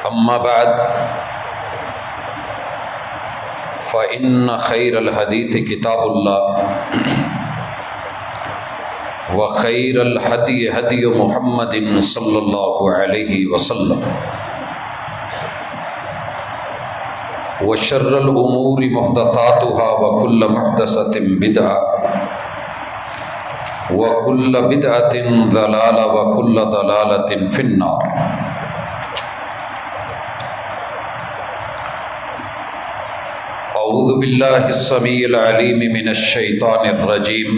اما بعد فإن خیر الحدیث کتاب اللہ وخیر الہدی ہدی محمد صلی اللہ علیہ وسلم وشر الامور محدثاتها وکل محدثۃ بدعہ وکل بدعۃ ضلالہ وکل ضلالۃ فی النار۔ اعوذ باللہ السمیع العلیم من الشیطان الرجیم۔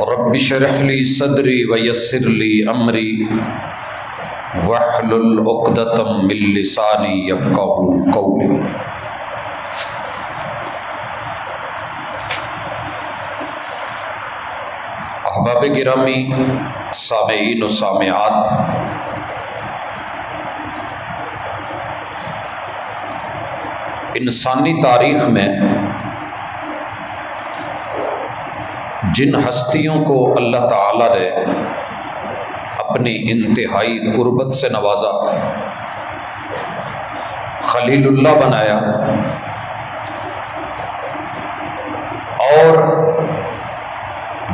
رب اشرح لی صدری ویسر لی امری واحلل عقدۃ من لسانی یفقہوا قولی۔ احباب گرامی، سامعین و سامعات، انسانی تاریخ میں جن ہستیوں کو اللہ تعالی نے اپنی انتہائی قربت سے نوازا، خلیل اللہ بنایا اور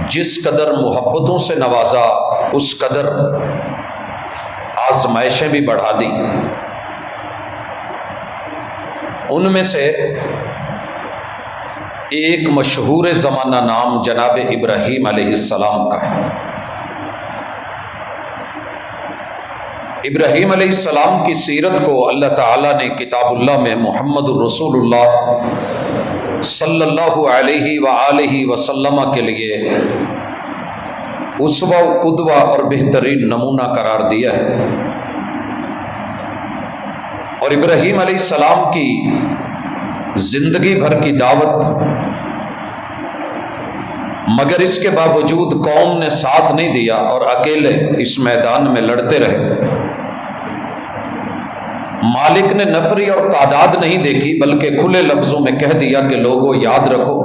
جس قدر محبتوں سے نوازا اس قدر آزمائشیں بھی بڑھا دی، ان میں سے ایک مشہور زمانہ نام جناب ابراہیم علیہ السلام کا ہے۔ ابراہیم علیہ السلام کی سیرت کو اللہ تعالیٰ نے کتاب اللہ میں محمد الرسول اللہ صلی اللہ علیہ وآلہ وسلم کے لیے اسوہ و قدوہ اور بہترین نمونہ قرار دیا ہے، اور ابراہیم علیہ السلام کی زندگی بھر کی دعوت، مگر اس کے باوجود قوم نے ساتھ نہیں دیا اور اکیلے اس میدان میں لڑتے رہے۔ مالک نے نفری اور تعداد نہیں دیکھی، بلکہ کھلے لفظوں میں کہہ دیا کہ لوگوں یاد رکھو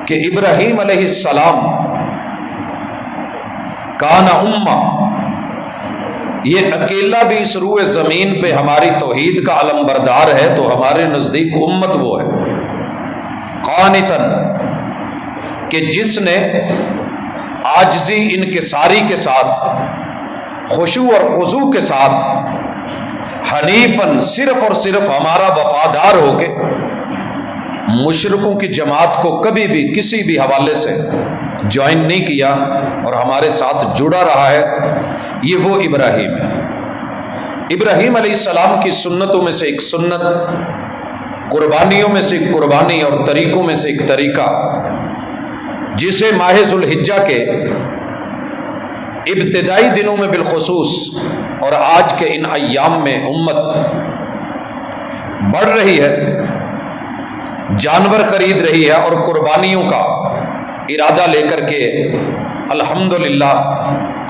کہ ابراہیم علیہ السلام کان امہ، یہ اکیلا بھی اس روئے زمین پہ ہماری توحید کا علم بردار ہے تو ہمارے نزدیک امت وہ ہے، قانتاً، کہ جس نے عاجزی انکساری کے ساتھ، خشوع اور خضوع کے ساتھ، حنیفاً، صرف اور صرف ہمارا وفادار ہو کے مشرکوں کی جماعت کو کبھی بھی کسی بھی حوالے سے جوائن نہیں کیا اور ہمارے ساتھ جڑا رہا ہے، یہ وہ ابراہیم ہے۔ ابراہیم علیہ السلام کی سنتوں میں سے ایک سنت، قربانیوں میں سے ایک قربانی اور طریقوں میں سے ایک طریقہ، جسے ماہ ذو الحجہ کے ابتدائی دنوں میں بالخصوص اور آج کے ان ایام میں امت بڑھ رہی ہے، جانور خرید رہی ہے اور قربانیوں کا ارادہ لے کر کے الحمدللہ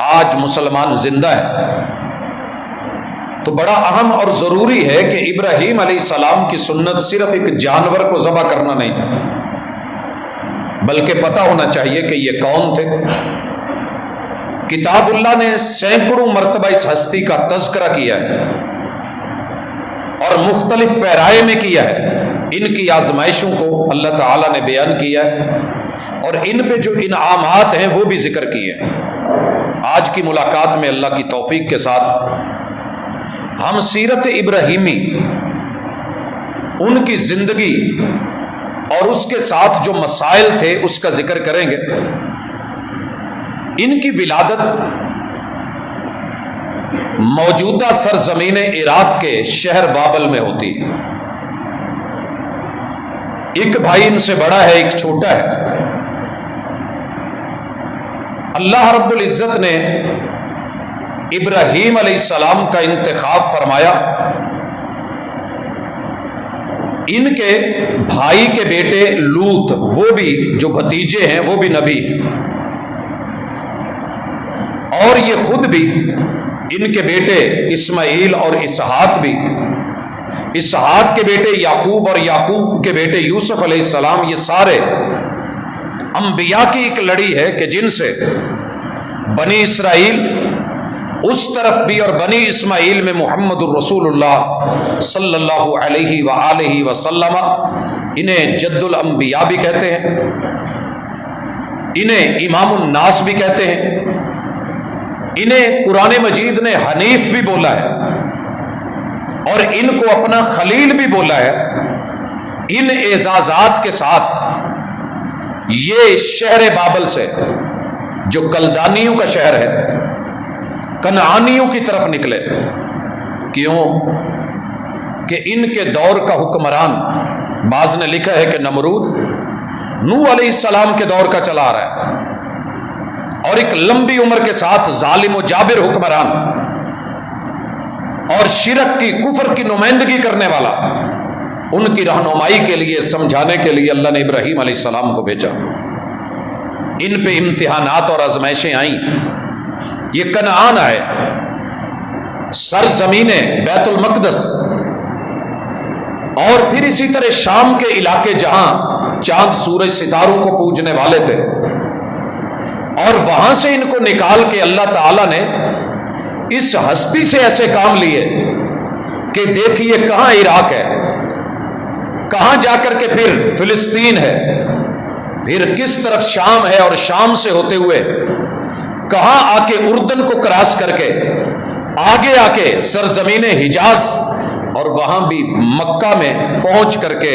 آج مسلمان زندہ ہے، تو بڑا اہم اور ضروری ہے کہ ابراہیم علیہ السلام کی سنت صرف ایک جانور کو ذبح کرنا نہیں تھا، بلکہ پتہ ہونا چاہیے کہ یہ کون تھے۔ کتاب اللہ نے سینکڑوں مرتبہ اس ہستی کا تذکرہ کیا ہے اور مختلف پیرائے میں کیا ہے، ان کی آزمائشوں کو اللہ تعالیٰ نے بیان کیا ہے اور ان پہ جو انعامات ہیں وہ بھی ذکر کیے ہیں۔ آج کی ملاقات میں اللہ کی توفیق کے ساتھ ہم سیرت ابراہیمی، ان کی زندگی اور اس کے ساتھ جو مسائل تھے اس کا ذکر کریں گے۔ ان کی ولادت موجودہ سرزمین عراق کے شہر بابل میں ہوتی ہے۔ ایک بھائی ان سے بڑا ہے، ایک چھوٹا ہے۔ اللہ رب العزت نے ابراہیم علیہ السلام کا انتخاب فرمایا، ان کے بھائی کے بیٹے لوط، وہ بھی جو بھتیجے ہیں وہ بھی نبی ہیں، اور یہ خود بھی، ان کے بیٹے اسماعیل اور اسحاق بھی، اسحاق کے بیٹے یعقوب اور یعقوب کے بیٹے یوسف علیہ السلام، یہ سارے انبیاء کی ایک لڑی ہے کہ جن سے بنی اسرائیل اس طرف بھی اور بنی اسماعیل میں محمد الرسول اللہ صلی اللہ علیہ وآلہ وسلم، انہیں جد الانبیاء بھی کہتے ہیں، انہیں امام الناس بھی کہتے ہیں، انہیں قرآن مجید نے حنیف بھی بولا ہے اور ان کو اپنا خلیل بھی بولا ہے۔ ان اعزازات کے ساتھ یہ شہر بابل سے جو کلدانیوں کا شہر ہے کنعانیوں کی طرف نکلے۔ کیوں؟ کہ ان کے دور کا حکمران، بعض نے لکھا ہے کہ نمرود، نوح علیہ السلام کے دور کا چلا آ رہا ہے، اور ایک لمبی عمر کے ساتھ ظالم و جابر حکمران اور شرک کی، کفر کی نمائندگی کرنے والا، ان کی رہنمائی کے لیے، سمجھانے کے لیے اللہ نے ابراہیم علیہ السلام کو بھیجا۔ ان پہ امتحانات اور آزمائشیں آئیں، یہ کنعان آئے، سرزمین بیت المقدس، اور پھر اسی طرح شام کے علاقے جہاں چاند سورج ستاروں کو پوجنے والے تھے، اور وہاں سے ان کو نکال کے اللہ تعالیٰ نے اس ہستی سے ایسے کام لیے کہ دیکھیے کہاں عراق ہے، کہاں جا کر کے پھر فلسطین ہے، پھر کس طرف شام ہے، اور شام سے ہوتے ہوئے کہاں آ کے اردن کو کراس کر کے آگے آ کے سرزمین حجاز، اور وہاں بھی مکہ میں پہنچ کر کے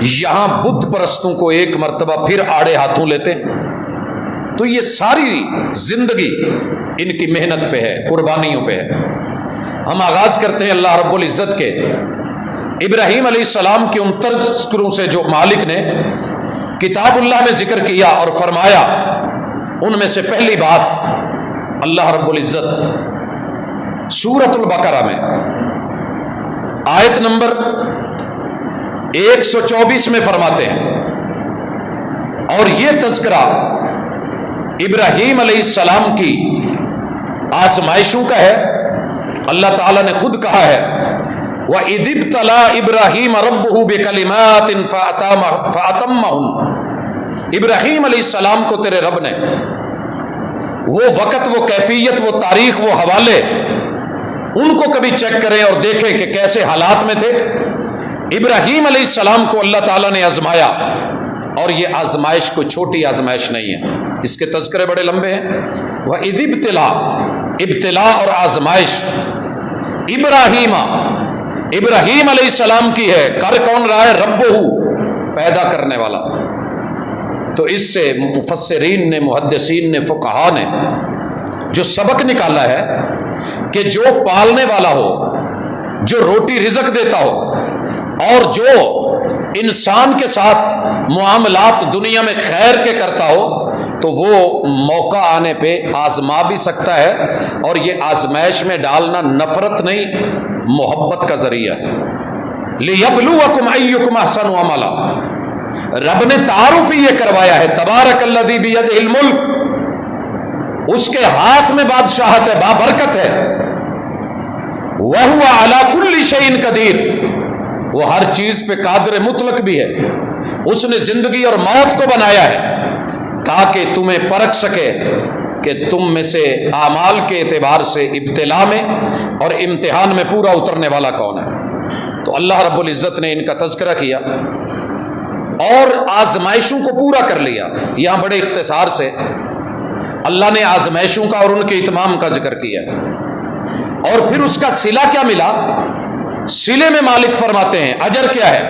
یہاں بت پرستوں کو ایک مرتبہ پھر آڑے ہاتھوں لیتے۔ تو یہ ساری زندگی ان کی محنت پہ ہے، قربانیوں پہ ہے۔ ہم آغاز کرتے ہیں اللہ رب العزت کے ابراہیم علیہ السلام کے ان تذکروں سے جو مالک نے کتاب اللہ میں ذکر کیا اور فرمایا۔ ان میں سے پہلی بات اللہ رب العزت سورۃ البقرہ میں آیت نمبر 124 میں فرماتے ہیں، اور یہ تذکرہ ابراہیم علیہ السلام کی آزمائشوں کا ہے۔ اللہ تعالیٰ نے خود کہا ہے وَإِذِ ابْتَلَىٰ إِبْرَاهِيمَ رَبُّهُ بِكَلِمَاتٍ فَأَتَمَّهُنَّ، ابراہیم علیہ السلام کو تیرے رب نے وہ وقت، وہ کیفیت، وہ تاریخ، وہ حوالے، ان کو کبھی چیک کریں اور دیکھیں کہ کیسے حالات میں تھے۔ ابراہیم علیہ السلام کو اللہ تعالیٰ نے آزمایا، اور یہ آزمائش کوئی چھوٹی آزمائش نہیں ہے، اس کے تذکرے بڑے لمبے ہیں۔ وَإِذِ ابْتَلَىٰ، ابتلا اور آزمائش ابراہیم علیہ السلام کی ہے، کر کون رہا ہے؟ ربہ، پیدا کرنے والا۔ تو اس سے مفسرین نے، محدثین نے، فقہا نے جو سبق نکالا ہے کہ جو پالنے والا ہو، جو روٹی رزق دیتا ہو، اور جو انسان کے ساتھ معاملات دنیا میں خیر کے کرتا ہو، تو وہ موقع آنے پہ آزما بھی سکتا ہے، اور یہ آزمائش میں ڈالنا نفرت نہیں، محبت کا ذریعہ ہے۔ لِيَبْلُوَكُمْ أَيُّكُمْ أَحْسَنُ عَمَلًا، رب نے تعارف ہی یہ کروایا ہے، تبارک الذی بیدہ الملک، اس کے ہاتھ میں بادشاہت ہے، بابرکت ہے، وَهُوَ عَلَى كُلِّ شَيْءٍ قَدِيرٌ، وہ ہر چیز پہ قادر مطلق بھی ہے۔ اس نے زندگی اور موت کو بنایا ہے تاکہ تمہیں پرکھ سکے کہ تم میں سے اعمال کے اعتبار سے ابتلا میں اور امتحان میں پورا اترنے والا کون ہے۔ تو اللہ رب العزت نے ان کا تذکرہ کیا اور آزمائشوں کو پورا کر لیا۔ یہاں بڑے اختصار سے اللہ نے آزمائشوں کا اور ان کے اتمام کا ذکر کیا، اور پھر اس کا صلہ کیا ملا، صلے میں مالک فرماتے ہیں اجر کیا ہے،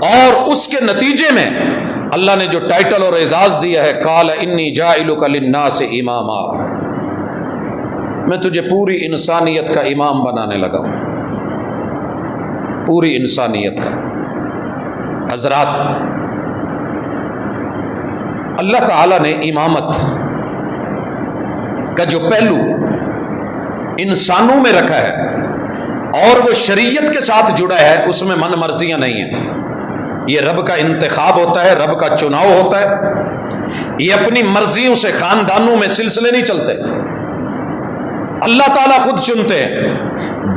اور اس کے نتیجے میں اللہ نے جو ٹائٹل اور اعزاز دیا ہے، قال انی جاعلک للناس اماما، میں تجھے پوری انسانیت کا امام بنانے لگا ہوں، پوری انسانیت کا۔ حضرات، اللہ تعالیٰ نے امامت کا جو پہلو انسانوں میں رکھا ہے اور وہ شریعت کے ساتھ جڑا ہے، اس میں من مرضیاں نہیں ہیں۔ یہ رب کا انتخاب ہوتا ہے، رب کا چناؤ ہوتا ہے، یہ اپنی مرضیوں سے خاندانوں میں سلسلے نہیں چلتے، اللہ تعالیٰ خود چنتے ہیں۔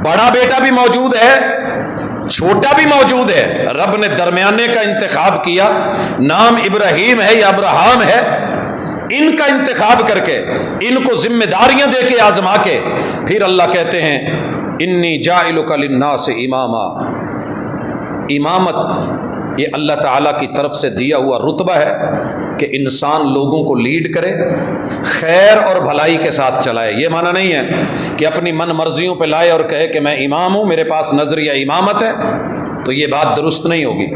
بڑا بیٹا بھی موجود ہے، چھوٹا بھی موجود ہے، رب نے درمیانے کا انتخاب کیا، نام ابراہیم ہے یا ابراہام ہے، ان کا انتخاب کر کے ان کو ذمہ داریاں دے کے آزما کے پھر اللہ کہتے ہیں انی جاعلک للناس اماما۔ امامت یہ اللہ تعالیٰ کی طرف سے دیا ہوا رتبہ ہے کہ انسان لوگوں کو لیڈ کرے، خیر اور بھلائی کے ساتھ چلائے۔ یہ معنی نہیں ہے کہ اپنی من مرضیوں پہ لائے اور کہے کہ میں امام ہوں، میرے پاس نظریہ امامت ہے، تو یہ بات درست نہیں ہوگی۔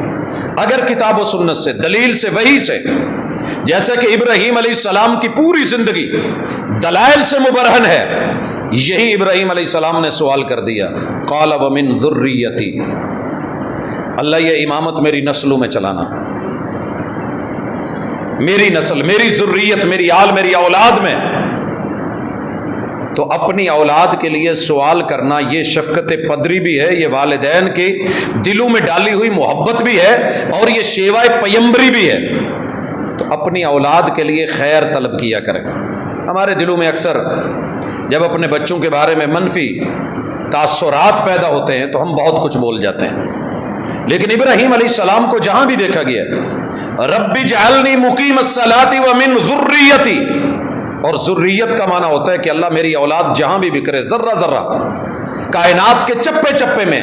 اگر کتاب و سنت سے، دلیل سے، وحی سے، جیسے کہ ابراہیم علیہ السلام کی پوری زندگی دلائل سے مبرہن ہے، یہی ابراہیم علیہ السلام نے سوال کر دیا، قال ومن ذریتی، اللہ یہ امامت میری نسلوں میں چلانا، میری نسل، میری ذریت، میری آل، میری اولاد میں۔ تو اپنی اولاد کے لیے سوال کرنا یہ شفقت پدری بھی ہے، یہ والدین کے دلوں میں ڈالی ہوئی محبت بھی ہے، اور یہ شیوہ پیمبری بھی ہے۔ تو اپنی اولاد کے لیے خیر طلب کیا کریں۔ ہمارے دلوں میں اکثر جب اپنے بچوں کے بارے میں منفی تاثرات پیدا ہوتے ہیں تو ہم بہت کچھ بول جاتے ہیں، لیکن ابراہیم علیہ السلام کو جہاں بھی دیکھا گیا رب اجعلنی مقیم الصلاۃ ومن ذریتی، اور ذریت کا معنی ہوتا ہے کہ اللہ میری اولاد جہاں بھی بکھرے، ذرہ ذرہ کائنات کے چپے چپے میں،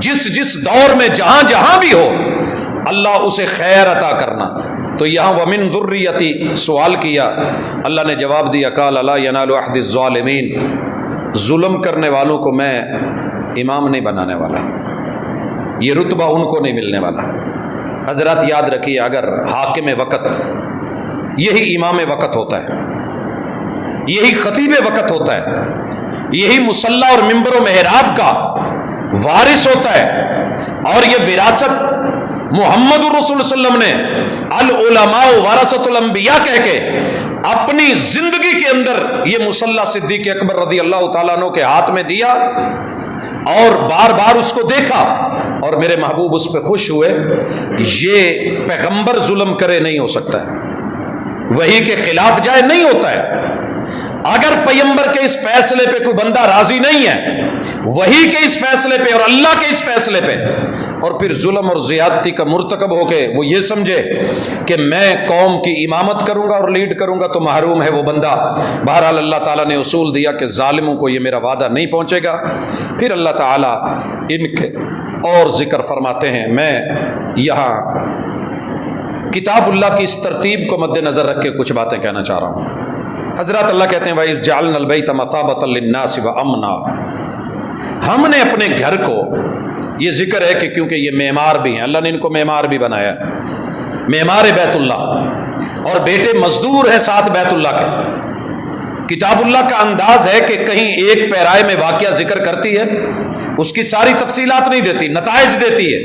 جس جس دور میں جہاں جہاں بھی ہو، اللہ اسے خیر عطا کرنا۔ تو یہاں ومن ذریتی سوال کیا، اللہ نے جواب دیا، قال لا ینال عہد الظالمین، ظلم کرنے والوں کو میں امام نہیں بنانے والا، یہ رتبہ ان کو نہیں ملنے والا۔ حضرات یاد رکھیے، اگر حاکم وقت، یہی امام وقت ہوتا ہے، یہی خطیب وقت ہوتا ہے، یہی مصلی اور ممبر و محراب کا وارث ہوتا ہے، اور یہ وراثت محمد الرسول صلی اللہ علیہ وسلم نے العلماء ورثۃ الانبیاء کہہ کے اپنی زندگی کے اندر یہ مصلی صدیق اکبر رضی اللہ تعالیٰ عنہ کے ہاتھ میں دیا، اور بار بار اس کو دیکھا، اور میرے محبوب اس پہ خوش ہوئے۔ یہ پیغمبر ظلم کرے نہیں ہو سکتا ہے، وحی کے خلاف جائے نہیں ہوتا ہے۔ اگر پیغمبر کے اس فیصلے پہ کوئی بندہ راضی نہیں ہے، وحی کے اس فیصلے پہ اور اللہ کے اس فیصلے پہ، اور پھر ظلم اور زیادتی کا مرتکب ہو کے وہ یہ سمجھے کہ میں قوم کی امامت کروں گا اور لیڈ کروں گا، تو محروم ہے وہ بندہ۔ بہرحال اللہ تعالیٰ نے اصول دیا کہ ظالموں کو یہ میرا وعدہ نہیں پہنچے گا۔ پھر اللہ تعالیٰ ان کے اور ذکر فرماتے ہیں۔ میں یہاں کتاب اللہ کی اس ترتیب کو مد نظر رکھ کے کچھ باتیں کہنا چاہ رہا ہوں۔ حضرات اللہ کہتے ہیں وَإِذْ جَعَلْنَا الْبَيْتَ مَثَابَةً لِلنَّاسِ وَأَمْنًا، ہم نے اپنے گھر کو، یہ ذکر ہے کہ کیونکہ یہ معمار بھی ہیں، اللہ نے ان کو معمار بھی بنایا ہے، معمار بیت اللہ، اور بیٹے مزدور ہیں ساتھ بیت اللہ کے۔ کتاب اللہ کا انداز ہے کہ کہیں ایک پیرائے میں واقعہ ذکر کرتی ہے، اس کی ساری تفصیلات نہیں دیتی، نتائج دیتی ہے۔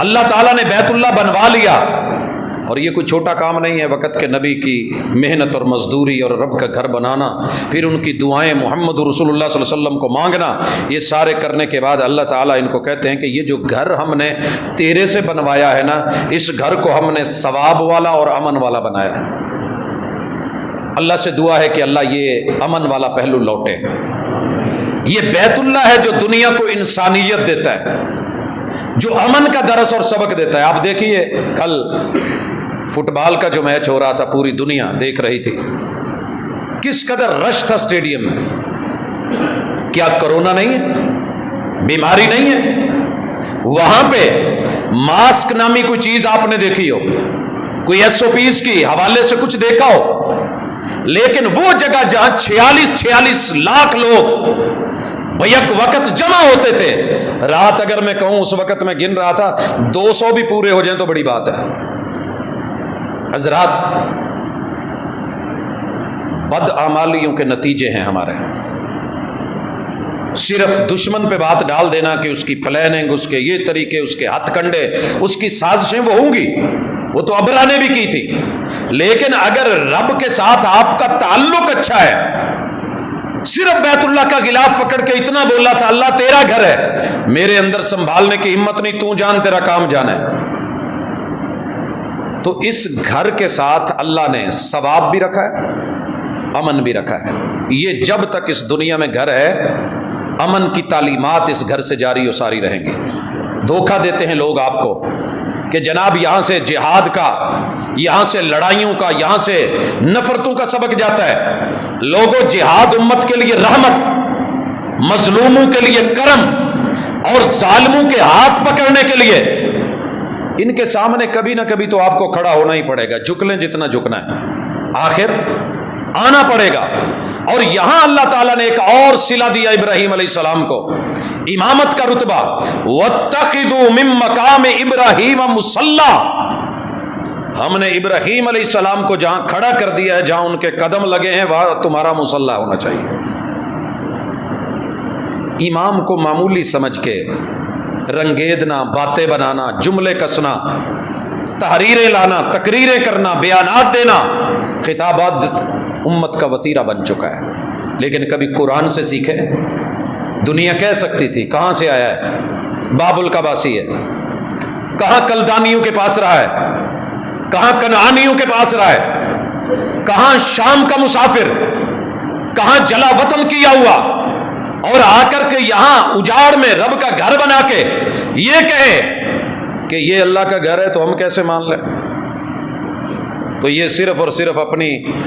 اللہ تعالیٰ نے بیت اللہ بنوا لیا، اور یہ کوئی چھوٹا کام نہیں ہے، وقت کے نبی کی محنت اور مزدوری اور رب کا گھر بنانا، پھر ان کی دعائیں محمد رسول اللہ صلی اللہ علیہ وسلم کو مانگنا، یہ سارے کرنے کے بعد اللہ تعالیٰ ان کو کہتے ہیں کہ یہ جو گھر ہم نے تیرے سے بنوایا ہے نا، اس گھر کو ہم نے ثواب والا اور امن والا بنایا ہے۔ اللہ سے دعا ہے کہ اللہ یہ امن والا پہلو لوٹے۔ یہ بیت اللہ ہے جو دنیا کو انسانیت دیتا ہے، جو امن کا درس اور سبق دیتا ہے۔ آپ دیکھیے کل فٹ بال کا جو میچ ہو رہا تھا، پوری دنیا دیکھ رہی تھی، کس قدر رش تھا اسٹیڈیم میں۔ کیا کرونا نہیں ہے؟ بیماری نہیں ہے؟ وہاں پہ ماسک نامی کوئی چیز آپ نے دیکھی ہو، کوئی ایس او پیز کی حوالے سے کچھ دیکھا ہو، لیکن وہ جگہ جہاں 46 لاکھ لوگ بیک وقت جمع ہوتے تھے، رات اگر میں کہوں اس وقت میں گن رہا تھا 200 بھی پورے ہو جائیں تو بڑی بات ہے۔ حضرات بدعمالیوں کے نتیجے ہیں ہمارے، صرف دشمن پہ بات ڈال دینا کہ اس کی پلاننگ، اس کے یہ طریقے، اس کے ہتھ کنڈے، اس کی سازشیں وہ ہوں گی، وہ تو ابرا نے بھی کی تھی، لیکن اگر رب کے ساتھ آپ کا تعلق اچھا ہے، صرف بیت اللہ کا غلاف پکڑ کے اتنا بولا تھا اللہ تیرا گھر ہے، میرے اندر سنبھالنے کی ہمت نہیں، تو جان تیرا کام جانا ہے، تو اس گھر کے ساتھ اللہ نے ثواب بھی رکھا ہے، امن بھی رکھا ہے۔ یہ جب تک اس دنیا میں گھر ہے، امن کی تعلیمات اس گھر سے جاری و ساری رہیں گی۔ دھوکہ دیتے ہیں لوگ آپ کو کہ جناب یہاں سے جہاد کا یہاں سے لڑائیوں کا، یہاں سے نفرتوں کا سبق جاتا ہے۔ لوگوں، جہاد امت کے لیے رحمت، مظلوموں کے لیے کرم، اور ظالموں کے ہاتھ پکڑنے کے لیے ان کے سامنے کبھی نہ کبھی تو آپ کو کھڑا ہونا ہی پڑے گا، جھک لیں جتنا جھکنا ہے، آخر آنا پڑے گا۔ اور یہاں اللہ تعالیٰ نے ایک اور صلہ دیا ابراہیم علیہ السلام کو، امامت کا رتبہ، وَاتَّخِذُوا مِن مَّقَامِ إِبْرَاهِيمَ مُصَلًّى، ہم نے ابراہیم علیہ السلام کو جہاں کھڑا کر دیا ہے، جہاں ان کے قدم لگے ہیں، وہاں تمہارا مصلی ہونا چاہیے۔ امام کو معمولی سمجھ کے رنگیدنا، باتیں بنانا، جملے کسنا، تحریریں لانا، تقریریں کرنا، بیانات دینا، خطابات امت کا وتیرہ بن چکا ہے۔ لیکن کبھی قرآن سے سیکھے؟ دنیا کہہ سکتی تھی کہاں سے آیا ہے، بابل کا باسی ہے، کہاں کلدانیوں کے پاس رہا ہے، کہاں کنعانیوں کے پاس رہا ہے، کہاں شام کا مسافر، کہاں جلا وطن کیا ہوا، اور آ کر کے یہاں اجاڑ میں رب کا گھر بنا کے یہ کہے کہ یہ اللہ کا گھر ہے تو ہم کیسے مان لیں؟ تو یہ صرف اور صرف اپنی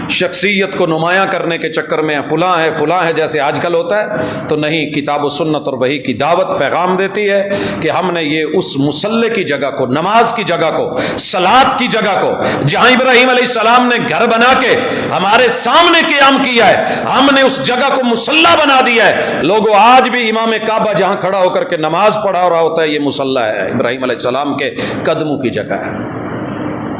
شخصیت کو نمایاں کرنے کے چکر میں فلاں ہے جیسے آج کل ہوتا ہے، تو نہیں، کتاب و سنت اور وحی کی دعوت پیغام دیتی ہے کہ ہم نے یہ اس مصلی کی جگہ کو، نماز کی جگہ کو، صلاۃ کی جگہ کو، جہاں ابراہیم علیہ السلام نے گھر بنا کے ہمارے سامنے قیام کیا ہے، ہم نے اس جگہ کو مصلی بنا دیا ہے۔ لوگوں، آج بھی امام کعبہ جہاں کھڑا ہو کر کے نماز پڑھا رہا ہوتا ہے، یہ مصلی ہے، ابراہیم علیہ السلام کے قدموں کی جگہ ہے۔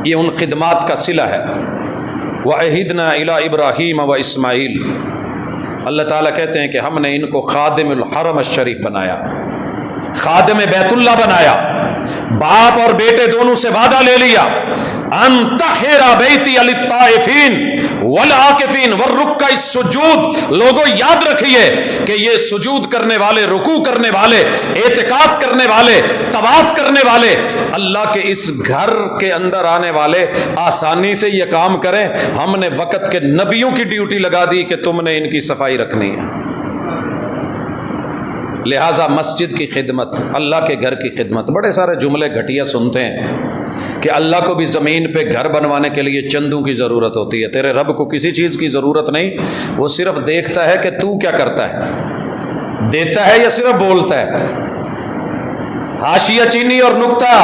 یہ ان خدمات کا صلہ ہے۔ وَعَهِدْنَا إِلَىٰ إِبْرَاهِيمَ وَإِسْمَاعِيلَ، اللہ تعالیٰ کہتے ہیں کہ ہم نے ان کو خادم الحرم الشریف بنایا، خادم بیت اللہ بنایا۔ باپ اور بیٹے دونوں سے وعدہ لے لیا، ان طہر بیتی للطائفین والعاکفین والرکع السجود۔ لوگوں یاد رکھیے کہ یہ سجود کرنے والے، رکوع کرنے والے، اعتکاف کرنے والے، طواف کرنے والے، اللہ کے اس گھر کے اندر آنے والے آسانی سے یہ کام کریں۔ ہم نے وقت کے نبیوں کی ڈیوٹی لگا دی کہ تم نے ان کی صفائی رکھنی ہے۔ لہٰذا مسجد کی خدمت، اللہ کے گھر کی خدمت، بڑے سارے جملے گھٹیا سنتے ہیں کہ اللہ کو بھی زمین پہ گھر بنوانے کے لیے چندوں کی ضرورت ہوتی ہے۔ تیرے رب کو کسی چیز کی ضرورت نہیں، وہ صرف دیکھتا ہے کہ تو کیا کرتا ہے، دیتا ہے یا صرف بولتا ہے۔ حاشیہ چینی اور نکتہ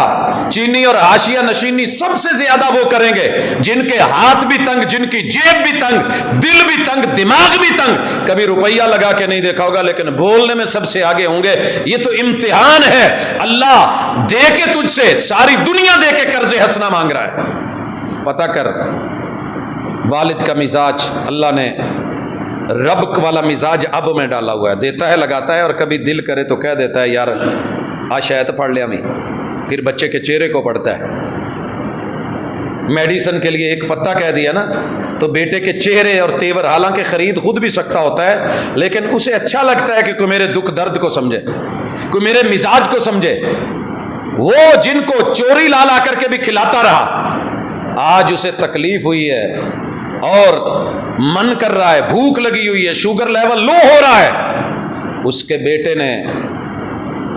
چینی اور حاشیہ نشینی سب سے زیادہ وہ کریں گے جن کے ہاتھ بھی تنگ، جن کی جیب بھی تنگ، دل بھی تنگ، دماغ بھی تنگ۔ کبھی روپیہ لگا کے نہیں دیکھا ہوگا لیکن بولنے میں سب سے آگے ہوں گے۔ یہ تو امتحان ہے، اللہ دے کے تجھ سے، ساری دنیا دے کے قرض حسنہ مانگ رہا ہے۔ پتہ کر والد کا مزاج، اللہ نے رب والا مزاج اب میں ڈالا ہوا ہے، دیتا ہے، لگاتا ہے، اور کبھی دل کرے تو کہہ دیتا ہے یار آج شاید پڑھ لیا میں، پھر بچے کے چہرے کو پڑھتا ہے۔ میڈیسن کے لیے ایک پتہ کہہ دیا نا تو بیٹے کے چہرے اور تیور، حالانکہ خرید خود بھی سکتا ہوتا ہے لیکن اسے اچھا لگتا ہے کہ کوئی میرے دکھ درد کو سمجھے، کوئی میرے مزاج کو سمجھے۔ وہ جن کو چوری لا لا کر کے بھی کھلاتا رہا، آج اسے تکلیف ہوئی ہے اور من کر رہا ہے، بھوک لگی ہوئی ہے، شوگر لیول لو ہو رہا ہے، اس کے بیٹے نے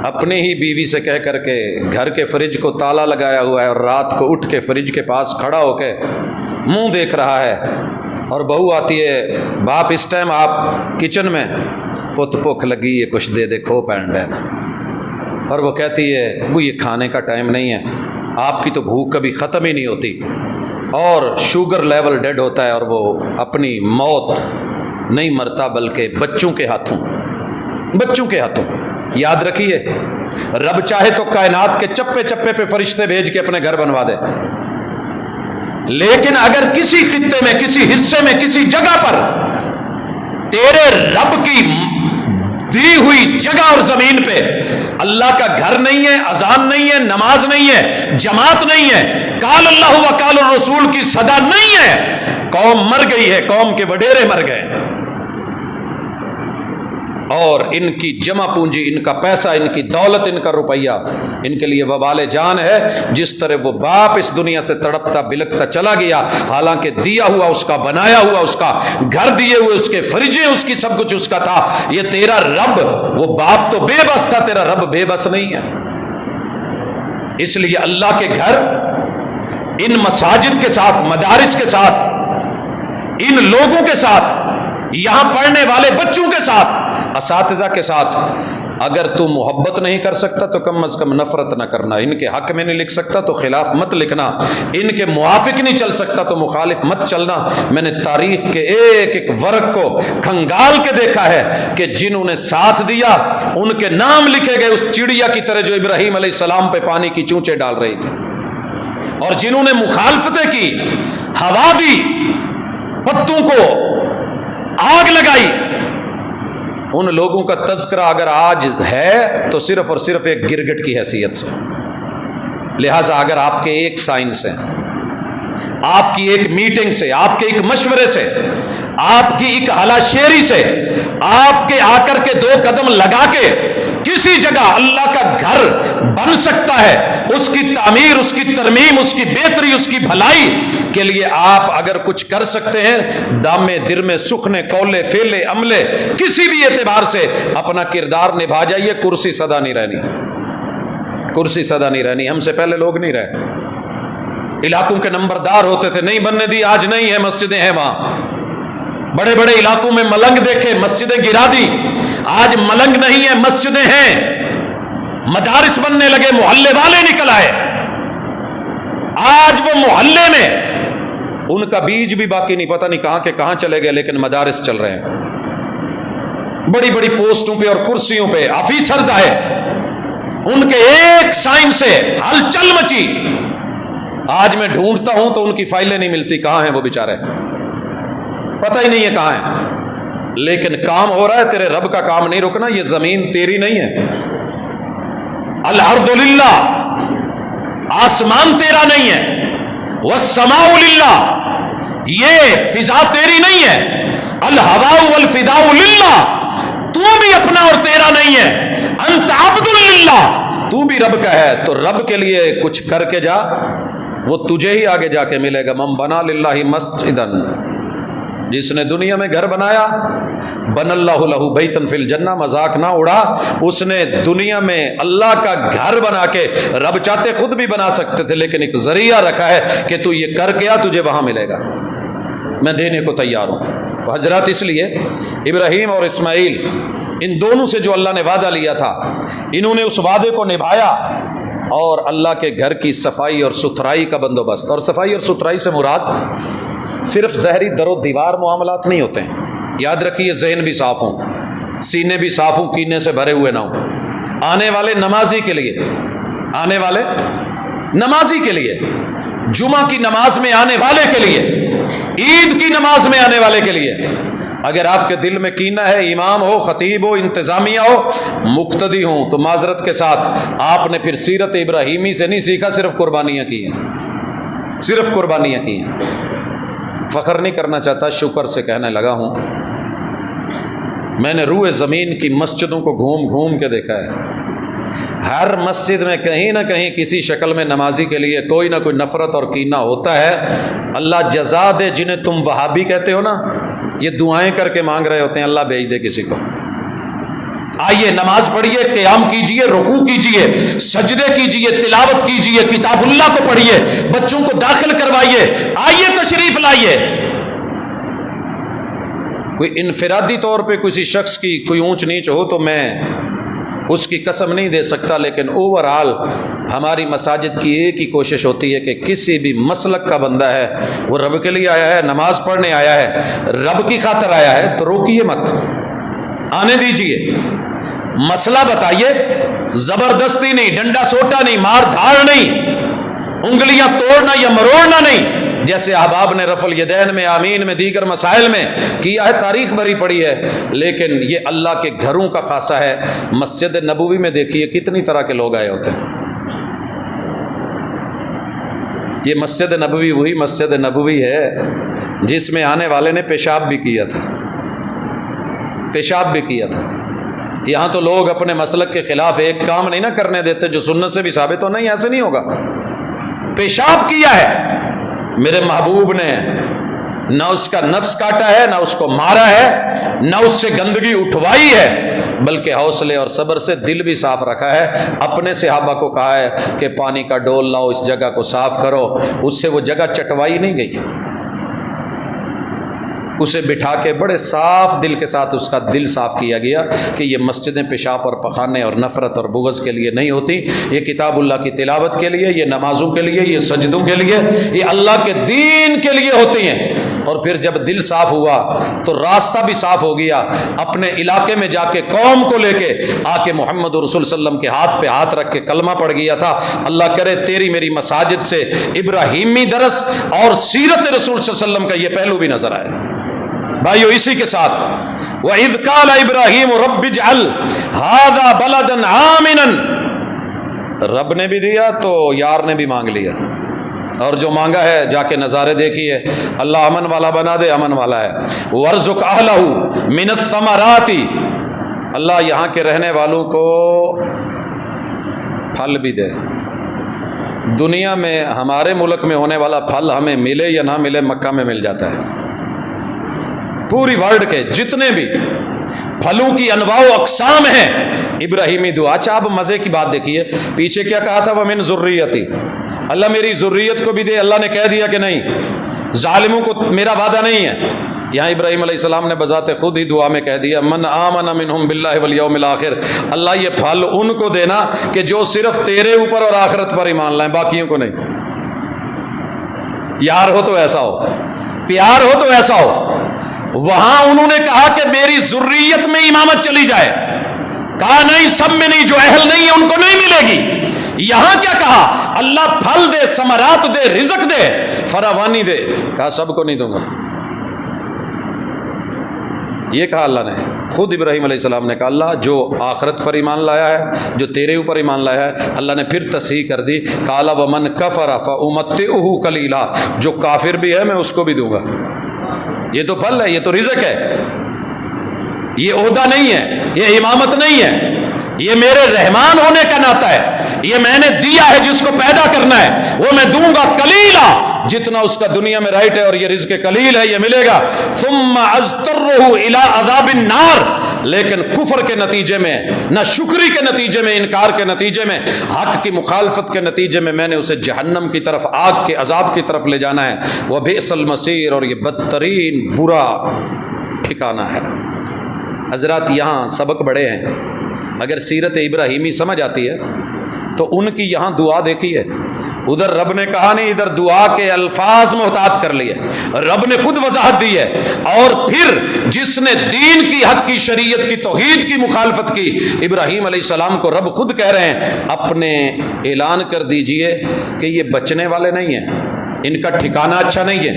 اپنی ہی بیوی سے کہہ کر کے گھر کے فریج کو تالا لگایا ہوا ہے اور رات کو اٹھ کے فریج کے پاس کھڑا ہو کے منہ دیکھ رہا ہے، اور بہو آتی ہے، باپ اس ٹائم آپ کچن میں، پت بھوک لگی ہے کچھ دے دے، کھو پینڈ ہے نا، اور وہ کہتی ہے وہ یہ کھانے کا ٹائم نہیں ہے، آپ کی تو بھوک کبھی ختم ہی نہیں ہوتی، اور شوگر لیول ڈیڈ ہوتا ہے، اور وہ اپنی موت نہیں مرتا بلکہ بچوں کے ہاتھوں، بچوں کے ہاتھوں۔ یاد رکھیے رب چاہے تو کائنات کے چپے چپے پہ فرشتے بھیج کے اپنے گھر بنوا دے، لیکن اگر کسی خطے میں، کسی حصے میں، کسی جگہ پر تیرے رب کی دی ہوئی جگہ اور زمین پہ اللہ کا گھر نہیں ہے، اذان نہیں ہے، نماز نہیں ہے، جماعت نہیں ہے، قال اللہ و قال الرسول کی صدا نہیں ہے، قوم مر گئی ہے، قوم کے وڈیرے مر گئے، اور ان کی جمع پونجی، ان کا پیسہ، ان کی دولت، ان کا روپیہ ان کے لیے وبال جان ہے۔ جس طرح وہ باپ اس دنیا سے تڑپتا بلکتا چلا گیا، حالانکہ دیا ہوا اس کا، بنایا ہوا اس کا، گھر دیے ہوئے اس کے، فریجیں اس کی، سب کچھ اس کا تھا، یہ تیرا رب، وہ باپ تو بے بس تھا، تیرا رب بے بس نہیں ہے۔ اس لیے اللہ کے گھر ان مساجد کے ساتھ، مدارس کے ساتھ، ان لوگوں کے ساتھ، یہاں پڑھنے والے بچوں کے ساتھ، اساتذہ کے ساتھ اگر تو محبت نہیں کر سکتا تو کم از کم نفرت نہ کرنا. ان کے حق میں نہیں لکھ سکتا تو خلاف مت لکھنا، ان کے موافق نہیں چل سکتا تو مخالف مت چلنا. میں نے تاریخ کے ایک ایک ورق کو کھنگال کے دیکھا ہے کہ جنہوں نے ساتھ دیا ان کے نام لکھے گئے اس چڑیا کی طرح جو ابراہیم علیہ السلام پہ پانی کی چونچے ڈال رہی تھی، اور جنہوں نے مخالفتیں کی، ہوا دی، پتوں کو آگ لگائی، ان لوگوں کا تذکرہ اگر آج ہے تو صرف اور صرف ایک گرگٹ کی حیثیت سے. لہٰذا اگر آپ کے ایک سائن سے، آپ کی ایک میٹنگ سے، آپ کے ایک مشورے سے، آپ کی ایک ہلا شیری سے، آپ کے آ کر کے 2 قدم لگا کے کسی جگہ اللہ کا گھر بن سکتا ہے، اس کی تعمیر، اس کی ترمیم، اس کی بہتری، اس کی بھلائی کے لیے آپ اگر کچھ کر سکتے ہیں، دامے درمے سخنے کولے فیلے عملے کسی بھی اعتبار سے اپنا کردار نبھا جائیے. کرسی سدا نہیں رہنی، کرسی سدا نہیں رہنی. ہم سے پہلے لوگ نہیں رہے، علاقوں کے نمبردار ہوتے تھے، نہیں بننے دی، آج نہیں ہے، مسجدیں ہیں وہاں. بڑے بڑے علاقوں میں ملنگ دیکھے، مسجدیں گرا دی، آج ملنگ نہیں ہے، مسجدیں ہیں. مدارس بننے لگے، محلے والے نکل آئے، آج وہ محلے میں ان کا بیج بھی باقی نہیں، پتہ نہیں کہاں کے کہاں چلے گئے، لیکن مدارس چل رہے ہیں. بڑی بڑی پوسٹوں پہ اور کرسیوں پہ آفیسرز آئے، ان کے ایک سائن سے ہلچل مچی. آج میں ڈھونڈتا ہوں تو ان کی فائلیں نہیں ملتی، کہاں ہیں وہ بیچارے، پتہ ہی نہیں ہے کہاں ہے. لیکن کام ہو رہا ہے، تیرے رب کا کام نہیں رکنا. یہ زمین تیری نہیں ہے، الارض للہ، آسمان تیرا نہیں ہے، والسماء للہ، یہ فضا تیری نہیں ہے، الہواء والفضاء للہ، تو بھی اپنا اور تیرا نہیں ہے، انت عبد للہ، تو بھی رب کا ہے. تو رب کے لیے کچھ کر کے جا، وہ تجھے ہی آگے جا کے ملے گا. من بنا للہ مسجدن، جس نے دنیا میں گھر بنایا، بن اللہ لہ بیتن فی الجنہ، مذاق نہ اڑا، اس نے دنیا میں اللہ کا گھر بنا کے، رب چاہتے خود بھی بنا سکتے تھے لیکن ایک ذریعہ رکھا ہے کہ تو یہ کر کے آ، تجھے وہاں ملے گا، میں دینے کو تیار ہوں. تو حضرات، اس لیے ابراہیم اور اسماعیل، ان دونوں سے جو اللہ نے وعدہ لیا تھا، انہوں نے اس وعدے کو نبھایا اور اللہ کے گھر کی صفائی اور ستھرائی کا بندوبست. اور صفائی اور ستھرائی سے مراد صرف ظاہری در و دیوار معاملات نہیں ہوتے ہیں. یاد رکھیے، ذہن بھی صاف ہوں، سینے بھی صاف ہوں، کینے سے بھرے ہوئے نہ ہوں. آنے والے نمازی کے لیے، آنے والے نمازی کے لیے، جمعہ کی نماز میں آنے والے کے لیے، عید کی نماز میں آنے والے کے لیے، اگر آپ کے دل میں کینہ ہے، امام ہو، خطیب ہو، انتظامیہ ہو، مقتدی ہوں، تو معذرت کے ساتھ آپ نے پھر سیرت ابراہیمی سے نہیں سیکھا، صرف قربانیاں کی ہیں، صرف قربانیاں کی ہیں. فخر نہیں کرنا چاہتا، شکر سے کہنے لگا ہوں. میں نے روئے زمین کی مسجدوں کو گھوم گھوم کے دیکھا ہے، ہر مسجد میں کہیں نہ کہیں کسی شکل میں نمازی کے لیے کوئی نہ کوئی نفرت اور کینہ ہوتا ہے. اللہ جزا دے جنہیں تم وہابی کہتے ہو نا، یہ دعائیں کر کے مانگ رہے ہوتے ہیں، اللہ بھیج دے کسی کو. آئیے نماز پڑھیے، قیام کیجئے، رکوع کیجئے، سجدے کیجئے، تلاوت کیجئے، کتاب اللہ کو پڑھیے، بچوں کو داخل کروائیے، آئیے تشریف لائیے. کوئی انفرادی طور پہ کسی شخص کی کوئی اونچ نیچ ہو تو میں اس کی قسم نہیں دے سکتا، لیکن اوورآل ہماری مساجد کی ایک ہی کوشش ہوتی ہے کہ کسی بھی مسلک کا بندہ ہے، وہ رب کے لیے آیا ہے، نماز پڑھنے آیا ہے، رب کی خاطر آیا ہے، تو روکیے مت، آنے دیجئے، مسئلہ بتائیے، زبردستی نہیں، ڈنڈا سوٹا نہیں، مار دھاڑ نہیں، انگلیاں توڑنا یا مروڑنا نہیں، جیسے احباب نے رفع الیدین میں، آمین میں، دیگر مسائل میں کیا ہے، تاریخ بھری پڑی ہے. لیکن یہ اللہ کے گھروں کا خاصہ ہے. مسجد نبوی میں دیکھیے کتنی طرح کے لوگ آئے ہوتے ہیں. یہ مسجد نبوی وہی مسجد نبوی ہے جس میں آنے والے نے پیشاب بھی کیا تھا، پیشاب بھی کیا تھا. یہاں تو لوگ اپنے مسلک کے خلاف ایک کام نہیں نہ کرنے دیتے جو سنت سے بھی ثابت ہو، نہیں، ایسے نہیں ہوگا. پیشاب کیا ہے میرے محبوب نے، نہ اس کا نفس کاٹا ہے، نہ اس کو مارا ہے، نہ اس سے گندگی اٹھوائی ہے، بلکہ حوصلے اور صبر سے دل بھی صاف رکھا ہے. اپنے صحابہ کو کہا ہے کہ پانی کا ڈول لاؤ, اس جگہ کو صاف کرو. اس سے وہ جگہ چٹوائی نہیں گئی, اسے بٹھا کے بڑے صاف دل کے ساتھ اس کا دل صاف کیا گیا کہ یہ مسجدیں پیشاب اور پخانے اور نفرت اور بغض کے لیے نہیں ہوتی, یہ کتاب اللہ کی تلاوت کے لیے, یہ نمازوں کے لیے, یہ سجدوں کے لیے, یہ اللہ کے دین کے لیے ہوتی ہیں. اور پھر جب دل صاف ہوا تو راستہ بھی صاف ہو گیا. اپنے علاقے میں جا کے قوم کو لے کے آ کے محمد رسول صلی اللہ علیہ وسلم کے ہاتھ پہ ہاتھ رکھ کے کلمہ پڑھ گیا تھا. اللہ کرے تیری میری مساجد سے ابراہیمی درس اور سیرت رسول صلی اللہ علیہ وسلم کا یہ پہلو بھی نظر آئے. بھائیو اسی کے ساتھ وَإِذْ قَالَ إِبْرَاهِيمُ رَبِّ اجْعَلْ هَذَا بَلَدًا آمِنًا, رب نے بھی دیا تو یار نے بھی مانگ لیا, اور جو مانگا ہے جا کے نظارے دیکھیے. اللہ امن والا بنا دے, امن والا ہے. وَارْزُقْ أَهْلَهُ مِنَ الثَّمَرَاتِ, اللہ یہاں کے رہنے والوں کو پھل بھی دے. دنیا میں ہمارے ملک میں ہونے والا پھل ہمیں ملے یا نہ ملے, مکہ میں مل جاتا ہے. پوری ورلڈ کے جتنے بھی پھلوں کی انواع و اقسام ہیں, ابراہیمی دعا. اچھا آپ مزے کی بات دیکھیے, پیچھے کیا کہا تھا, وَمِن ذُرِّيَّتِي, اللہ میری ذریت کو بھی دے. اللہ نے کہہ دیا کہ نہیں, ظالموں کو میرا وعدہ نہیں ہے. یہاں ابراہیم علیہ السلام نے بذات خود ہی دعا میں کہہ دیا, من آمن منہم باللہ والیوم الآخر, اللہ یہ پھل ان کو دینا کہ جو صرف تیرے اوپر اور آخرت پر ایمان لائیں, باقیوں کو نہیں. یار ہو تو ایسا ہو, پیار ہو تو ایسا ہو. وہاں انہوں نے کہا کہ میری ذریت میں امامت چلی جائے, کہا نہیں, سب میں نہیں, جو اہل نہیں ہے ان کو نہیں ملے گی. یہاں کیا کہا, اللہ پھل دے, ثمرات دے, رزق دے, فراوانی دے, کہا سب کو نہیں دوں گا. یہ کہا اللہ نے. خود ابراہیم علیہ السلام نے کہا اللہ جو آخرت پر ایمان لایا ہے, جو تیرے اوپر ایمان لایا ہے. اللہ نے پھر تصحیح کر دی, قال ومن کفر فامتعه قلیلا, جو کافر بھی ہے میں اس کو بھی دوں گا. یہ تو پھل ہے, یہ تو رزق ہے, یہ عہدہ نہیں ہے, یہ امامت نہیں ہے, یہ میرے رحمان ہونے کا ناطہ ہے. یہ میں نے دیا ہے, جس کو پیدا کرنا ہے وہ میں دوں گا قلیلا, جتنا اس کا دنیا میں رائٹ ہے, اور یہ رزق قلیل ہے, یہ ملے گا. ثم اضطرہ الی عذاب النار, لیکن کفر کے نتیجے میں, نہ شکری کے نتیجے میں, انکار کے نتیجے میں, حق کی مخالفت کے نتیجے میں نے اسے جہنم کی طرف, آگ کے عذاب کی طرف لے جانا ہے. وبئس المصیر, اور یہ بدترین برا ٹھکانہ ہے. حضرات یہاں سبق بڑے ہیں. اگر سیرت ابراہیمی سمجھ آتی ہے تو ان کی یہاں دعا دیکھیے, ادھر رب نے کہا نہیں, ادھر دعا کے الفاظ محتاط کر لیے, رب نے خود وضاحت دی ہے. اور پھر جس نے دین کی, حق کی, شریعت کی, توحید کی مخالفت کی, ابراہیم علیہ السلام کو رب خود کہہ رہے ہیں اپنے اعلان کر دیجئے کہ یہ بچنے والے نہیں ہیں, ان کا ٹھکانہ اچھا نہیں ہے.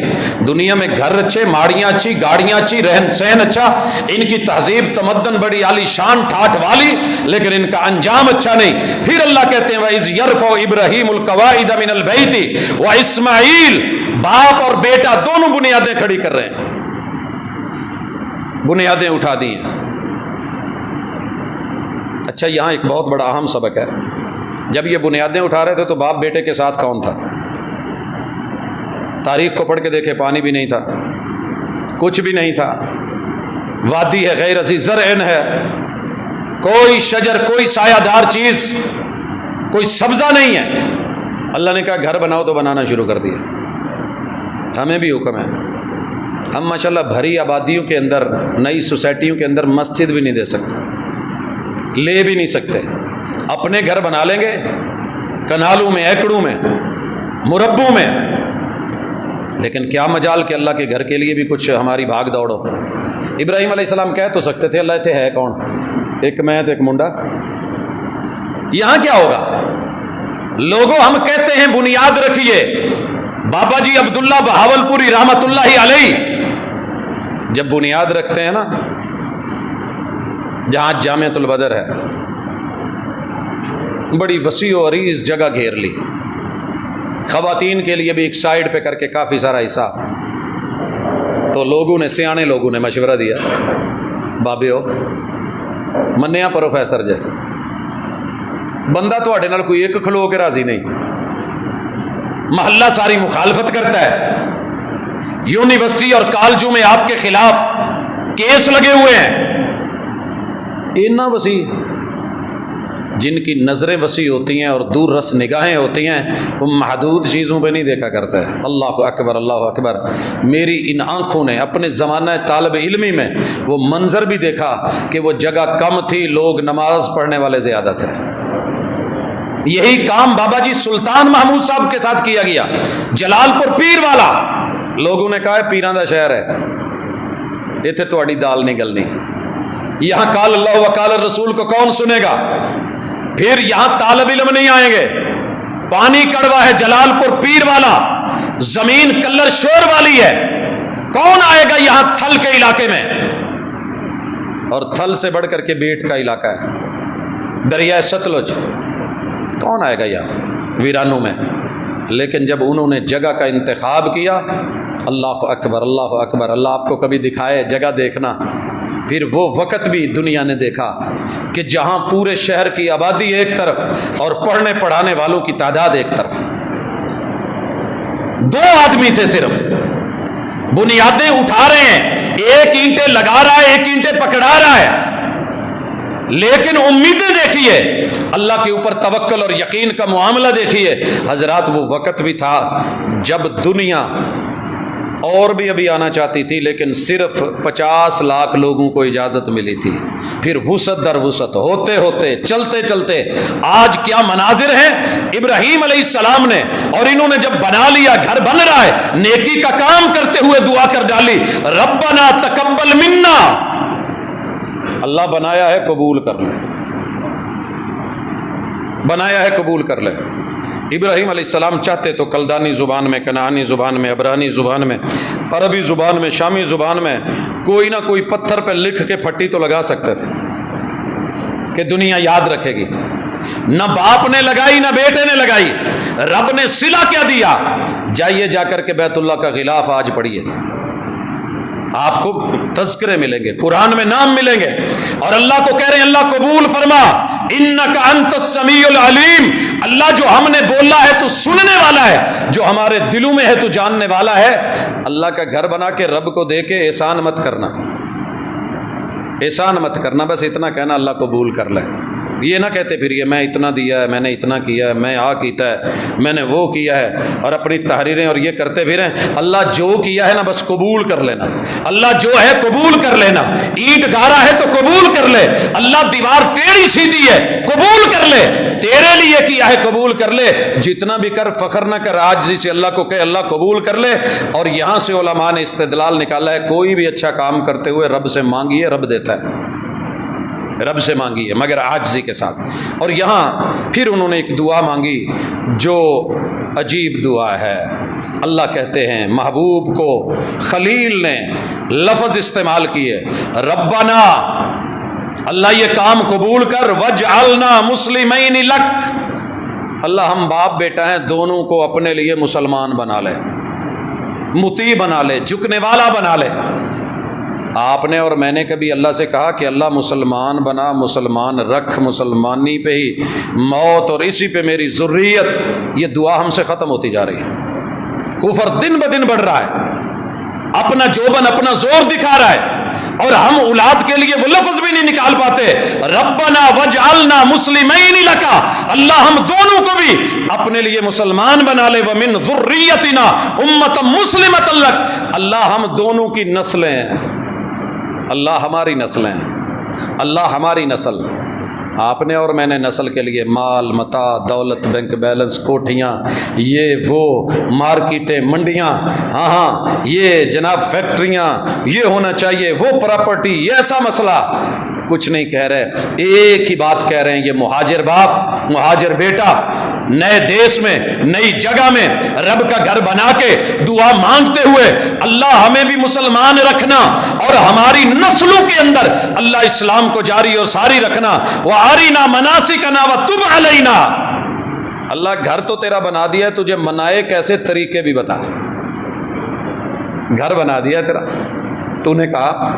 دنیا میں گھر اچھے, ماڑیاں اچھی, گاڑیاں اچھی, رہن سہن اچھا, ان کی تہذیب تمدن بڑی عالی شان ٹھاٹ والی, لیکن ان کا انجام اچھا نہیں. پھر اللہ کہتے ہیں وَإِذْ يَرْفَعُ إِبْرَاهِيمُ الْقَوَاعِدَ مِنَ الْبَيْتِ وَإِسْمَاعِيلُ, باپ اور بیٹا دونوں بنیادیں کھڑی کر رہے ہیں, بنیادیں اٹھا دی ہیں. اچھا یہاں ایک بہت بڑا اہم سبق ہے. جب یہ بنیادیں اٹھا رہے تھے تو باپ بیٹے کے ساتھ کون تھا؟ تاریخ کو پڑھ کے دیکھے, پانی بھی نہیں تھا, کچھ بھی نہیں تھا, وادی ہے غیر ذی زرع ہے, کوئی شجر, کوئی سایہ دار چیز, کوئی سبزہ نہیں ہے. اللہ نے کہا گھر بناؤ تو بنانا شروع کر دیا. ہمیں بھی حکم ہے, ہم ماشاءاللہ بھری آبادیوں کے اندر, نئی سوسائٹیوں کے اندر مسجد بھی نہیں دے سکتے, لے بھی نہیں سکتے. اپنے گھر بنا لیں گے کنالوں میں, ایکڑوں میں, مربوں میں, لیکن کیا مجال کہ اللہ کے گھر کے لیے بھی کچھ ہماری بھاگ دوڑو. ابراہیم علیہ السلام کہہ تو سکتے تھے, اللہ تھے ہے کون, ایک میں تو ایک منڈا. یہاں کیا ہوگا, لوگوں ہم کہتے ہیں بنیاد رکھیے. بابا جی عبداللہ بہاول پوری رحمت اللہ علیہ جب بنیاد رکھتے ہیں نا, جہاں جامعۃ البدر ہے, بڑی وسیع و عریض جگہ گھیر لی, خواتین کے لیے بھی ایک سائیڈ پہ کر کے کافی سارا حصہ. تو لوگوں نے, سیانے لوگوں نے مشورہ دیا, بابیو منیا پروفیسر جے, بندہ تواڈے نال کوئی ایک کھلو کے راضی نہیں, محلہ ساری مخالفت کرتا ہے, یونیورسٹی اور کالجوں میں آپ کے خلاف کیس لگے ہوئے ہیں, اتنا وسیع، جن کی نظریں وسیع ہوتی ہیں اور دور رس نگاہیں ہوتی ہیں، وہ محدود چیزوں پہ نہیں دیکھا کرتا ہے۔ اللہ اکبر، اللہ اکبر۔ میری ان آنکھوں نے اپنے زمانہ طالب علمی میں وہ منظر بھی دیکھا کہ وہ جگہ کم تھی، لوگ نماز پڑھنے والے زیادہ تھے۔ یہی کام بابا جی سلطان محمود صاحب کے ساتھ کیا گیا، جلال پور پیر والا۔ لوگوں نے کہا ہے پیراں دا شہر ہے، اتنے تہاڈی دال نہیں گلنی، یہاں قال اللہ و قال الرسول کو کون سنے گا؟ پھر یہاں طالب علم نہیں آئیں گے، پانی کڑوا ہے جلال پور پیر والا، زمین کلر شور والی ہے، کون آئے گا یہاں تھل کے علاقے میں؟ اور تھل سے بڑھ کر کے بیٹ کا علاقہ ہے، دریائے ستلج، کون آئے گا یہاں ویرانوں میں؟ لیکن جب انہوں نے جگہ کا انتخاب کیا، اللہ اکبر، اللہ اکبر، اللہ آپ کو کبھی دکھائے جگہ دیکھنا۔ پھر وہ وقت بھی دنیا نے دیکھا کہ جہاں پورے شہر کی آبادی ایک طرف اور پڑھنے پڑھانے والوں کی تعداد ایک طرف، 2 آدمی تھے صرف، بنیادیں اٹھا رہے ہیں، ایک اینٹیں لگا رہا ہے، ایک اینٹیں پکڑا رہا ہے، لیکن امیدیں دیکھیے، اللہ کے اوپر توکل اور یقین کا معاملہ دیکھیے۔ حضرات وہ وقت بھی تھا جب دنیا اور بھی ابھی آنا چاہتی تھی، لیکن صرف 50 لاکھ لوگوں کو اجازت ملی تھی۔ پھر وسعت در وسعت ہوتے ہوتے چلتے چلتے آج کیا مناظر ہیں۔ ابراہیم علیہ السلام نے اور انہوں نے جب بنا لیا، گھر بن رہا ہے، نیکی کا کام کرتے ہوئے دعا کر ڈالی، ربنا تقبل منا، اللہ بنایا ہے قبول کر لے، بنایا ہے قبول کر لے۔ ابراہیم علیہ السلام چاہتے تو کلدانی زبان میں، کنعانی زبان میں، عبرانی زبان میں، عربی زبان میں، شامی زبان میں کوئی نہ کوئی پتھر پہ لکھ کے پھٹی تو لگا سکتے تھے کہ دنیا یاد رکھے گی۔ نہ باپ نے لگائی نہ بیٹے نے لگائی، رب نے صلہ کیا دیا؟ جائیے جا کر کے بیت اللہ کا غلاف آج پڑھیے، آپ کو تذکرے ملیں گے، قرآن میں نام ملیں گے، اور اللہ کو کہہ رہے ہیں اللہ قبول فرما، انک انت السمیع العلیم، اللہ جو ہم نے بولا ہے تو سننے والا ہے، جو ہمارے دلوں میں ہے تو جاننے والا ہے۔ اللہ کا گھر بنا کے رب کو دے کے احسان مت کرنا، احسان مت کرنا، بس اتنا کہنا اللہ قبول کر لے۔ یہ نہ کہتے پھر یہ میں اتنا دیا ہے، میں نے اتنا کیا ہے، میں آ کیتا ہے، میں نے وہ کیا ہے، اور اپنی تحریریں اور یہ کرتے پھریں۔ اللہ جو کیا ہے نا بس قبول کر لینا، اللہ جو ہے قبول کر لینا، اینٹ گارا ہے تو قبول کر لے، اللہ دیوار ٹیڑھی سیدھی ہے قبول کر لے، تیرے لیے کیا ہے قبول کر لے، جتنا بھی کر فخر نہ کر، عاجزی سے اللہ کو کہ اللہ قبول کر لے۔ اور یہاں سے علماء نے استدلال نکالا ہے، کوئی بھی اچھا کام کرتے ہوئے رب سے مانگیے، رب دیتا ہے، رب سے مانگی ہے مگر عاجزی کے ساتھ۔ اور یہاں پھر انہوں نے ایک دعا مانگی جو عجیب دعا ہے۔ اللہ کہتے ہیں محبوب کو خلیل نے لفظ استعمال کیے، ربنا، اللہ یہ کام قبول کر، وجعلنا مسلمین لک، اللہ ہم باپ بیٹا ہیں دونوں کو اپنے لیے مسلمان بنا لے، مطیع بنا لے، جھکنے والا بنا لے۔ آپ نے اور میں نے کبھی اللہ سے کہا کہ اللہ مسلمان بنا، مسلمان رکھ، مسلمانی پہ ہی موت اور اسی پہ میری ذریت؟ یہ دعا ہم سے ختم ہوتی جا رہی ہے، کفر دن بدن بڑھ رہا ہے، اپنا جوبن اپنا زور دکھا رہا ہے، اور ہم اولاد کے لیے وہ لفظ بھی نہیں نکال پاتے، ربنا وجعلنا مسلمین لکا، اللہ ہم دونوں کو بھی اپنے لیے مسلمان بنا لے، ومن ذریتنا امۃ مسلمۃ لک، اللہ ہم دونوں کی نسلیں ہیں، اللہ ہماری نسلیں ہیں، اللہ ہماری نسل، آپ نے اور میں نے نسل کے لیے مال متاع، دولت، بینک بیلنس، کوٹھیاں، یہ وہ مارکیٹیں، منڈیاں، ہاں یہ جناب فیکٹریاں، یہ ہونا چاہیے، وہ پراپرٹی، یہ ایسا مسئلہ کچھ نہیں کہہ رہے، ایک ہی بات کہہ رہے ہیں، یہ مہاجر باپ مہاجر بیٹا نئے دیش میں نئی جگہ میں رب کا گھر بنا کے دعا مانگتے ہوئے، اللہ ہمیں بھی مسلمان رکھنا اور ہماری نسلوں کے اندر اللہ اسلام کو جاری اور ساری رکھنا، وَأَرِنَا مَنَاسِكَنَا وَتُبْ عَلَيْنَا، اللہ گھر تو تیرا بنا دیا ہے، تجھے منائے کیسے طریقے بھی بتا، گھر بنا دیا ہے تیرا، تو نے کہا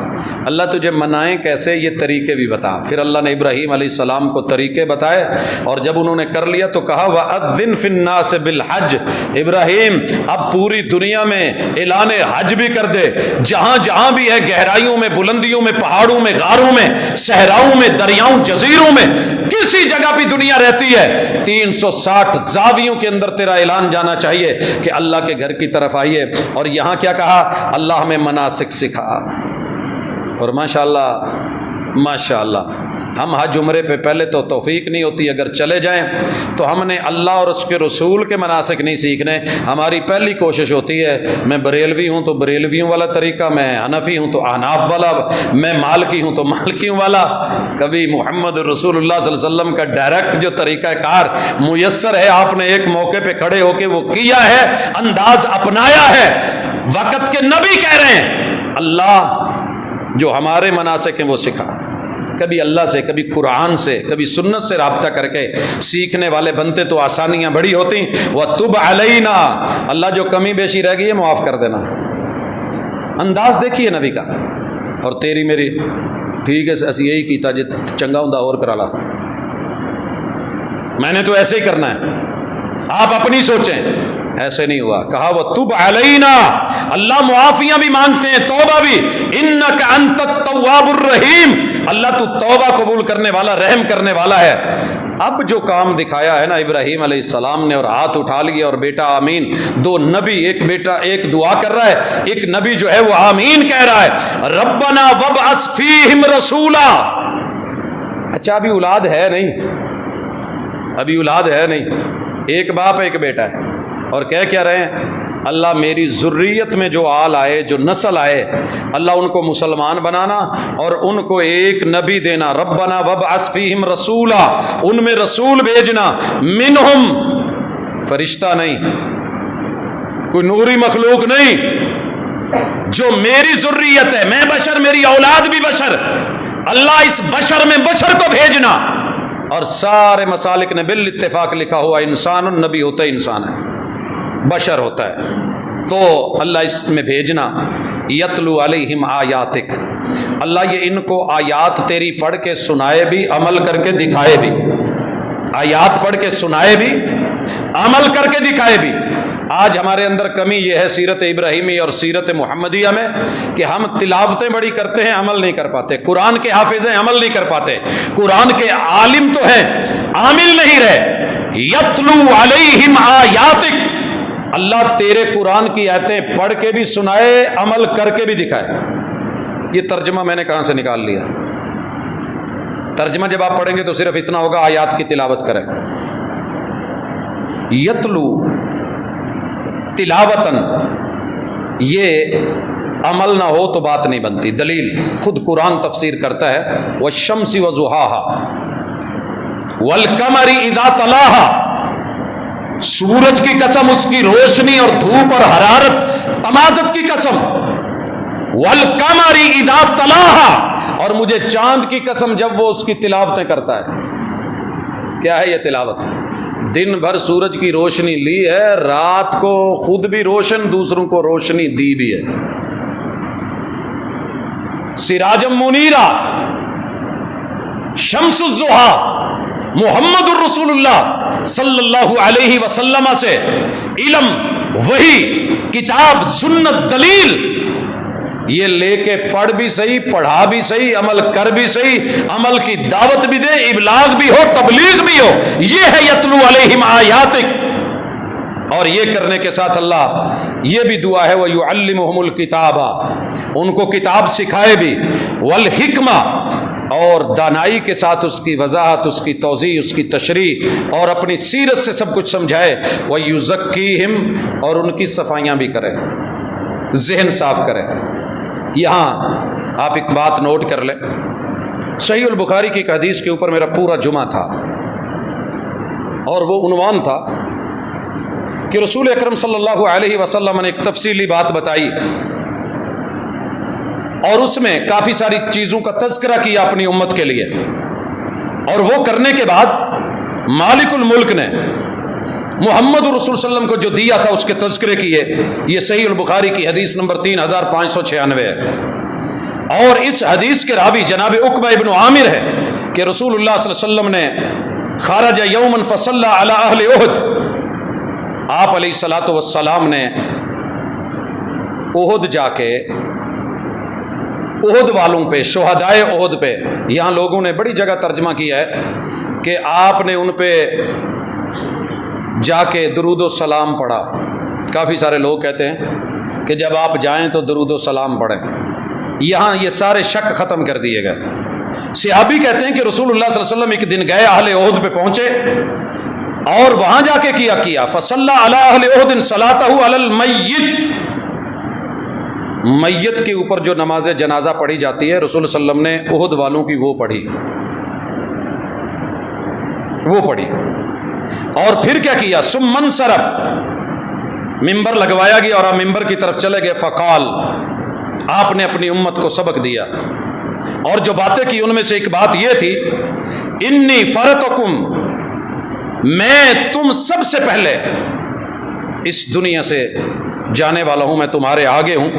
اللہ تجھے منائیں کیسے، یہ طریقے بھی بتا۔ پھر اللہ نے ابراہیم علیہ السلام کو طریقے بتائے، اور جب انہوں نے کر لیا تو کہا وَأَذِّن فِي النَّاسِ بِالْحَجِّ، ابراہیم اب پوری دنیا میں اعلان حج بھی کر دے، جہاں جہاں بھی ہے، گہرائیوں میں، بلندیوں میں، پہاڑوں میں، غاروں میں، صحراؤں میں، دریاؤں، جزیروں میں، کسی جگہ بھی دنیا رہتی ہے، 360 زاویوں کے اندر تیرا اعلان جانا چاہیے کہ اللہ کے گھر کی طرف آئیے۔ اور یہاں کیا کہا؟ اللہ ہمیں مناسک سکھا۔ اور ماشاءاللہ ہم حج عمرے پہ پہلے تو توفیق نہیں ہوتی، اگر چلے جائیں تو ہم نے اللہ اور اس کے رسول کے مناسک نہیں سیکھنے۔ ہماری پہلی کوشش ہوتی ہے میں بریلوی ہوں تو بریلویوں والا طریقہ، میں حنفی ہوں تو احناف والا، میں مالکی ہوں تو مالکیوں والا۔ کبھی محمد رسول اللہ صلی اللہ علیہ وسلم کا ڈائریکٹ جو طریقہ کار میسر ہے، آپ نے ایک موقع پہ کھڑے ہو کے وہ کیا ہے، انداز اپنایا ہے، وقت کے نبی کہہ رہے ہیں اللہ جو ہمارے مناسک ہیں وہ سکھا۔ کبھی اللہ سے، کبھی قرآن سے، کبھی سنت سے رابطہ کر کے سیکھنے والے بنتے تو آسانیاں بڑی ہوتی۔ وَتُبْ عَلَيْنَا، اللہ جو کمی بیشی رہ گئی ہے معاف کر دینا۔ انداز دیکھیے نبی کا، اور تیری میری ٹھیک ہے اسی یہی کیتا جی چنگا ہوں اور کرا لا، میں نے تو ایسے ہی کرنا ہے، آپ اپنی سوچیں، ایسے نہیں ہوا۔ کہا وَتُبْ عَلَيْنَا، اللہ معافیاں بھی مانگتے ہیں، توبہ بھی، اِنَّكَ أَنْتَ التَّوَّابُ الرَّحِيمُ، اللہ تو توبہ قبول کرنے والا، رحم کرنے والا ہے۔ اب جو کام دکھایا ہے نا ابراہیم علیہ السلام نے، اور ہاتھ اٹھا لیے اور بیٹا آمین، دو نبی، ایک بیٹا ایک دعا کر رہا ہے، ایک نبی جو ہے وہ آمین کہہ رہا ہے، ربنا وابعث فیہم رسولا۔ اچھا ابھی اولاد ہے نہیں، ابھی اولاد ہے نہیں، ایک باپ ایک بیٹا ہے، اور کہہ کیا رہے ہیں اللہ میری ذریت میں جو آل آئے، جو نسل آئے، اللہ ان کو مسلمان بنانا اور ان کو ایک نبی دینا۔ ربنا وابعث فیہم رسولا، ان میں رسول بھیجنا، منہم، فرشتہ نہیں، کوئی نوری مخلوق نہیں، جو میری ذریت ہے، میں بشر، میری اولاد بھی بشر، اللہ اس بشر میں بشر کو بھیجنا۔ اور سارے مسالک نے بالاتفاق لکھا ہوا انسان، النبی ہوتا ہے انسان ہے، بشر ہوتا ہے، تو اللہ اس میں بھیجنا۔ یتلو علیہم آیاتک، اللہ یہ ان کو آیات تیری پڑھ کے سنائے بھی، عمل کر کے دکھائے بھی، آیات پڑھ کے سنائے بھی، عمل کر کے دکھائے بھی۔ آج ہمارے اندر کمی یہ ہے سیرت ابراہیمی اور سیرت محمدیہ میں کہ ہم تلاوتیں بڑی کرتے ہیں، عمل نہیں کر پاتے، قرآن کے حافظ ہیں، عمل نہیں کر پاتے، قرآن کے عالم تو ہیں، عامل نہیں رہے۔ یتلو علیہم آیاتک، اللہ تیرے قرآن کی آیتیں پڑھ کے بھی سنائے، عمل کر کے بھی دکھائے۔ یہ ترجمہ میں نے کہاں سے نکال لیا؟ ترجمہ جب آپ پڑھیں گے تو صرف اتنا ہوگا آیات کی تلاوت کریں۔ یتلو تلاوتن، یہ عمل نہ ہو تو بات نہیں بنتی۔ دلیل خود قرآن تفسیر کرتا ہے، والشمس وضحاها والقمر اذا تلاها، سورج کی قسم، اس کی روشنی اور دھوپ اور حرارت، تمازت کی قسم، والقمر اذا تلاها، اور مجھے چاند کی قسم جب وہ اس کی تلاوتیں کرتا ہے۔ کیا ہے یہ تلاوت؟ دن بھر سورج کی روشنی لی ہے، رات کو خود بھی روشن، دوسروں کو روشنی دی بھی ہے۔ سراجم منیرا، شمس الضحیٰ، محمد الرسول اللہ صلی اللہ علیہ وسلم سے علم، وحی، کتاب، سنت، دلیل، یہ لے کے پڑھ بھی صحیح، پڑھا بھی صحیح، عمل کر بھی صحیح، عمل کی دعوت بھی دے، ابلاغ بھی ہو، تبلیغ بھی ہو، یہ ہے یتلو علیہم آیاتک۔ اور یہ کرنے کے ساتھ اللہ یہ بھی دعا ہے وَيُعَلِّمُهُمُ الْكِتَابَ، ان کو کتاب سکھائے بھی، وَالْحِکْمَةَ، اور دانائی کے ساتھ اس کی وضاحت، اس کی توضیح، اس کی تشریح، اور اپنی سیرت سے سب کچھ سمجھائے، وَيُزَكِّيهِمْ، اور ان کی صفائیاں بھی کرے، ذہن صاف کرے۔ یہاں آپ ایک بات نوٹ کر لیں، صحیح البخاری کی ایک حدیث کے اوپر میرا پورا جمعہ تھا، اور وہ عنوان تھا کہ رسول اکرم صلی اللہ علیہ وسلم نے ایک تفصیلی بات بتائی، اور اس میں کافی ساری چیزوں کا تذکرہ کیا اپنی امت کے لیے، اور وہ کرنے کے بعد مالک الملک نے محمد رسول صلی اللہ علیہ وسلم کو جو دیا تھا اس کے تذکرے کیے۔ یہ صحیح البخاری کی حدیث نمبر 3596 ہے۔ اور اس حدیث کے راوی جناب عقبہ ابن عامر ہے کہ رسول اللہ صلی اللہ علیہ وسلم نے خرج یوما فصلی علی اہل احد، آپ علیہ الصلوۃ والسلام نے احد جا کے احد والوں پہ، شہدائے احد پہ، یہاں لوگوں نے بڑی جگہ ترجمہ کیا ہے کہ آپ نے ان پہ جا کے درود و سلام پڑھا۔ کافی سارے لوگ کہتے ہیں کہ جب آپ جائیں تو درود و سلام پڑھیں، یہاں یہ سارے شک ختم کر دیے گئے۔ صحابی کہتے ہیں کہ رسول اللہ صلی اللہ علیہ وسلم ایک دن گئے، اہل احد پہ پہنچے اور وہاں جا کے کیا فصلی علی اہل احد صلاتہ علی المیت، میت کے اوپر جو نماز جنازہ پڑھی جاتی ہے رسول صلی اللہ علیہ وسلم نے احد والوں کی وہ پڑھی۔ اور پھر کیا ثم انصرف، ممبر لگوایا گیا اور آپ ممبر کی طرف چلے گئے، فقال، آپ نے اپنی امت کو سبق دیا اور جو باتیں کی ان میں سے ایک بات یہ تھی، انی فرتکم، میں تم سب سے پہلے اس دنیا سے جانے والا ہوں، میں تمہارے آگے ہوں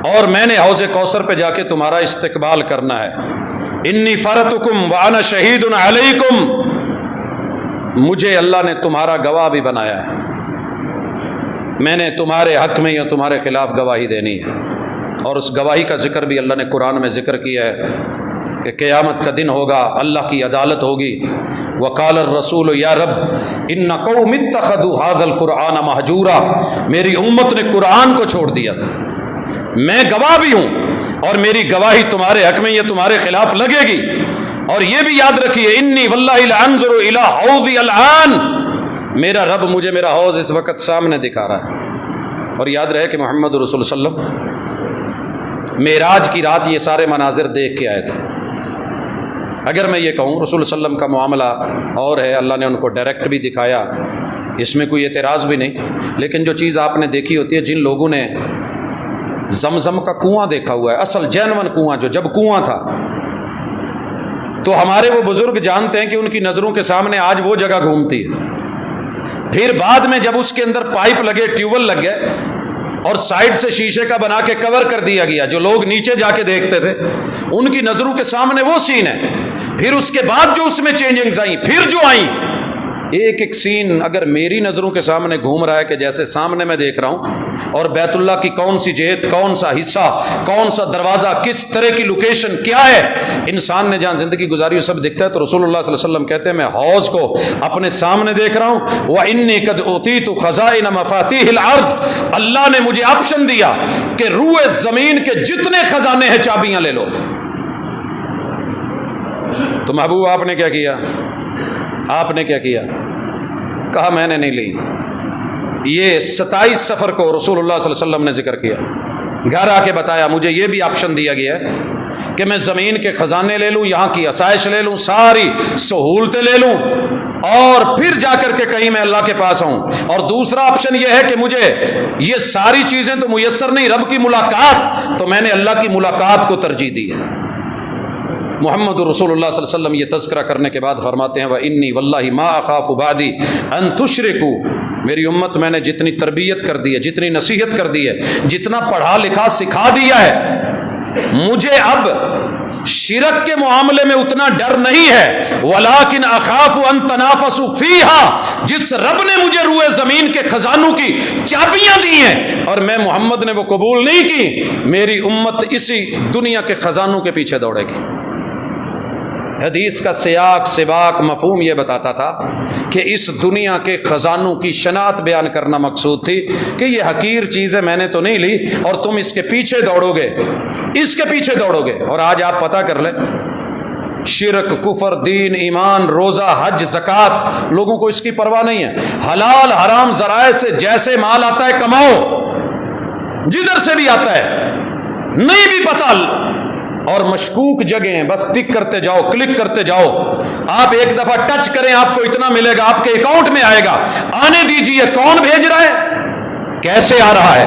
اور میں نے حوض کوثر پہ جا کے تمہارا استقبال کرنا ہے۔ انی فرتکم وانا شہید علیکم، مجھے اللہ نے تمہارا گواہ بھی بنایا ہے، میں نے تمہارے حق میں یا تمہارے خلاف گواہی دینی ہے۔ اور اس گواہی کا ذکر بھی اللہ نے قرآن میں ذکر کیا ہے کہ قیامت کا دن ہوگا، اللہ کی عدالت ہوگی۔ وقال الرسول یا رب ان قوم اتخذوا هذا القرآن مہجورا، میری امت نے قرآن کو چھوڑ دیا تھا، میں گواہ بھی ہوں اور میری گواہی تمہارے حق میں یا تمہارے خلاف لگے گی۔ اور یہ بھی یاد رکھیے، انی واللہ لانظر الی حوضی الان، میرا رب مجھے میرا حوض اس وقت سامنے دکھا رہا ہے۔ اور یاد رہے کہ محمد رسول اللہ صلی اللہ علیہ وسلم معراج کی رات یہ سارے مناظر دیکھ کے آئے تھے۔ اگر میں یہ کہوں رسول صلی اللہ علیہ وسلم کا معاملہ اور ہے، اللہ نے ان کو ڈائریکٹ بھی دکھایا، اس میں کوئی اعتراض بھی نہیں، لیکن جو چیز آپ نے دیکھی ہوتی ہے، جن لوگوں نے زمزم کا کنواں دیکھا ہوا ہے، اصل جینون کنواں، جو جب کنواں تھا، تو ہمارے وہ بزرگ جانتے ہیں کہ ان کی نظروں کے سامنے آج وہ جگہ گھومتی ہے۔ پھر بعد میں جب اس کے اندر پائپ لگے، ٹیوبل لگ گئے اور سائڈ سے شیشے کا بنا کے کور کر دیا گیا، جو لوگ نیچے جا کے دیکھتے تھے ان کی نظروں کے سامنے وہ سین ہے۔ پھر اس کے بعد جو اس میں چینجنگز آئیں، پھر جو آئیں، ایک ایک سین اگر میری نظروں کے سامنے گھوم رہا ہے کہ جیسے سامنے میں دیکھ رہا ہوں، اور بیت اللہ کی کون سی جہت، کون سا حصہ، کون سا دروازہ، کس طرح کی لوکیشن کیا ہے، انسان نے جہاں زندگی گزاری وہ سب دکھتا ہے۔ تو رسول اللہ صلی اللہ علیہ وسلم کہتے ہیں میں حوض کو اپنے سامنے دیکھ رہا ہوں، وَإِنِّي قَدْ أُوتِيتُ خَزَائِنَ مَفَاتِيحِ الْأَرْضِ، اللہ نے مجھے آپشن دیا کہ روئے زمین کے جتنے خزانے ہیں چابیاں لے لو۔ تو محبوب آپ نے کیا کیا؟ آپ نے کیا کیا؟ کہا میں نے نہیں لی۔ یہ 27 سفر کو رسول اللہ صلی اللہ علیہ وسلم نے ذکر کیا، گھر آ کے بتایا مجھے یہ بھی آپشن دیا گیا ہے کہ میں زمین کے خزانے لے لوں، یہاں کی آسائش لے لوں، ساری سہولتیں لے لوں اور پھر جا کر کے کہیں میں اللہ کے پاس آؤں۔ اور دوسرا آپشن یہ ہے کہ مجھے یہ ساری چیزیں تو میسر نہیں، رب کی ملاقات، تو میں نے اللہ کی ملاقات کو ترجیح دی ہے۔ محمد رسول اللہ صلی اللہ علیہ وسلم یہ تذکرہ کرنے کے بعد فرماتے ہیں وَإِنِّي وَاللَّهِ مَا أَخَافُ بَعْدِي أَن تُشْرِكُوا، میری امت میں نے جتنی تربیت کر دی ہے، جتنی نصیحت کر دی ہے، جتنا پڑھا لکھا سکھا دیا ہے، مجھے اب شرک کے معاملے میں اتنا ڈر نہیں ہے۔ وَلَكِنْ أَخَافُ أَن تَنَافَسُوا فِيهَا، جس رب نے مجھے روئے زمین کے خزانوں کی چابیاں دی ہیں اور میں محمد نے وہ قبول نہیں کی، میری امت اسی دنیا کے خزانوں کے پیچھے دوڑے گی۔ حدیث کا سیاق سباق مفہوم یہ بتاتا تھا کہ اس دنیا کے خزانوں کی شناخت بیان کرنا مقصود تھی کہ یہ حقیر چیز ہے، میں نے تو نہیں لی اور تم اس کے پیچھے دوڑو گے، اس کے پیچھے دوڑو گے۔ اور آج آپ پتہ کر لیں، شرک، کفر، دین، ایمان، روزہ، حج، زکوٰۃ، لوگوں کو اس کی پرواہ نہیں ہے۔ حلال حرام ذرائع سے جیسے مال آتا ہے کماؤ، جدھر سے بھی آتا ہے، نہیں بھی پتہ، اور مشکوک جگہیں بس ٹک کرتے جاؤ، کلک کرتے جاؤ۔ آپ ایک دفعہ ٹچ کریں، آپ کو اتنا ملے گا، آپ کے اکاؤنٹ میں آئے گا۔ آنے دیجئے، کون بھیج رہا ہے، کیسے آ رہا ہے،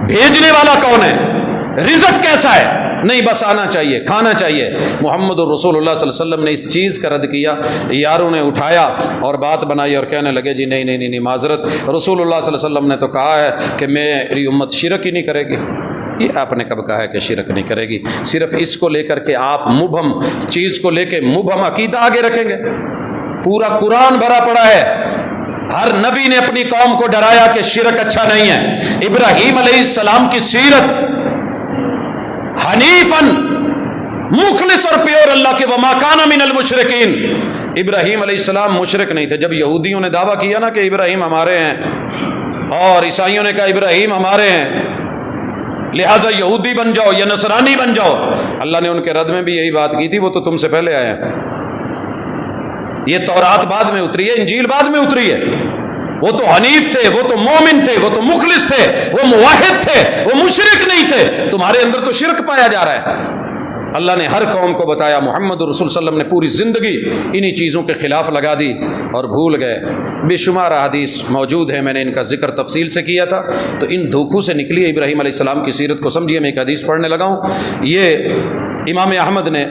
بھیجنے والا کون ہے، رزق کیسا ہے، نہیں بس آنا چاہیے، کھانا چاہیے۔ محمد الرسول اللہ صلی اللہ علیہ وسلم نے اس چیز کا رد کیا، یاروں نے اٹھایا اور بات بنائی اور کہنے لگے جی نہیں معذرت، رسول اللہ صلی اللہ علیہ وسلم نے تو کہا ہے کہ میری امت شرک ہی نہیں کرے گی۔ یہ آپ نے کب کہا ہے کہ شرک نہیں کرے گی؟ صرف اس کو لے کر کے آپ مبہم چیز کو لے کے مبہم عقیدہ آگے رکھیں گے؟ پورا قرآن بھرا پڑا ہے، ہر نبی نے اپنی قوم کو ڈرایا کہ شرک اچھا نہیں ہے۔ ابراہیم علیہ السلام کی سیرت حنیفاً مخلص اور پیور اللہ کے، وما کان من المشرکین، ابراہیم علیہ السلام مشرک نہیں تھے۔ جب یہودیوں نے دعویٰ کیا نا کہ ابراہیم ہمارے ہیں، اور عیسائیوں نے کہا ابراہیم ہمارے ہیں لہٰذا یہودی بن جاؤ یا نصرانی بن جاؤ، اللہ نے ان کے رد میں بھی یہی بات کی تھی، وہ تو تم سے پہلے آئے ہیں۔ یہ تورات بعد میں اتری ہے، انجیل بعد میں اتری ہے۔ وہ تو حنیف تھے، وہ تو مومن تھے، وہ تو مخلص تھے، وہ موحد تھے، وہ مشرک نہیں تھے۔ تمہارے اندر تو شرک پایا جا رہا ہے۔ اللہ نے ہر قوم کو بتایا، محمد رسول صلی اللہ علیہ وسلم نے پوری زندگی انہی چیزوں کے خلاف لگا دی اور بھول گئے۔ بے شمار احادیث موجود ہیں، میں نے ان کا ذکر تفصیل سے کیا تھا، تو ان دھوکوں سے نکلی ابراہیم علیہ السلام کی سیرت کو سمجھیے۔ میں ایک حدیث پڑھنے لگا ہوں، یہ امام احمد نے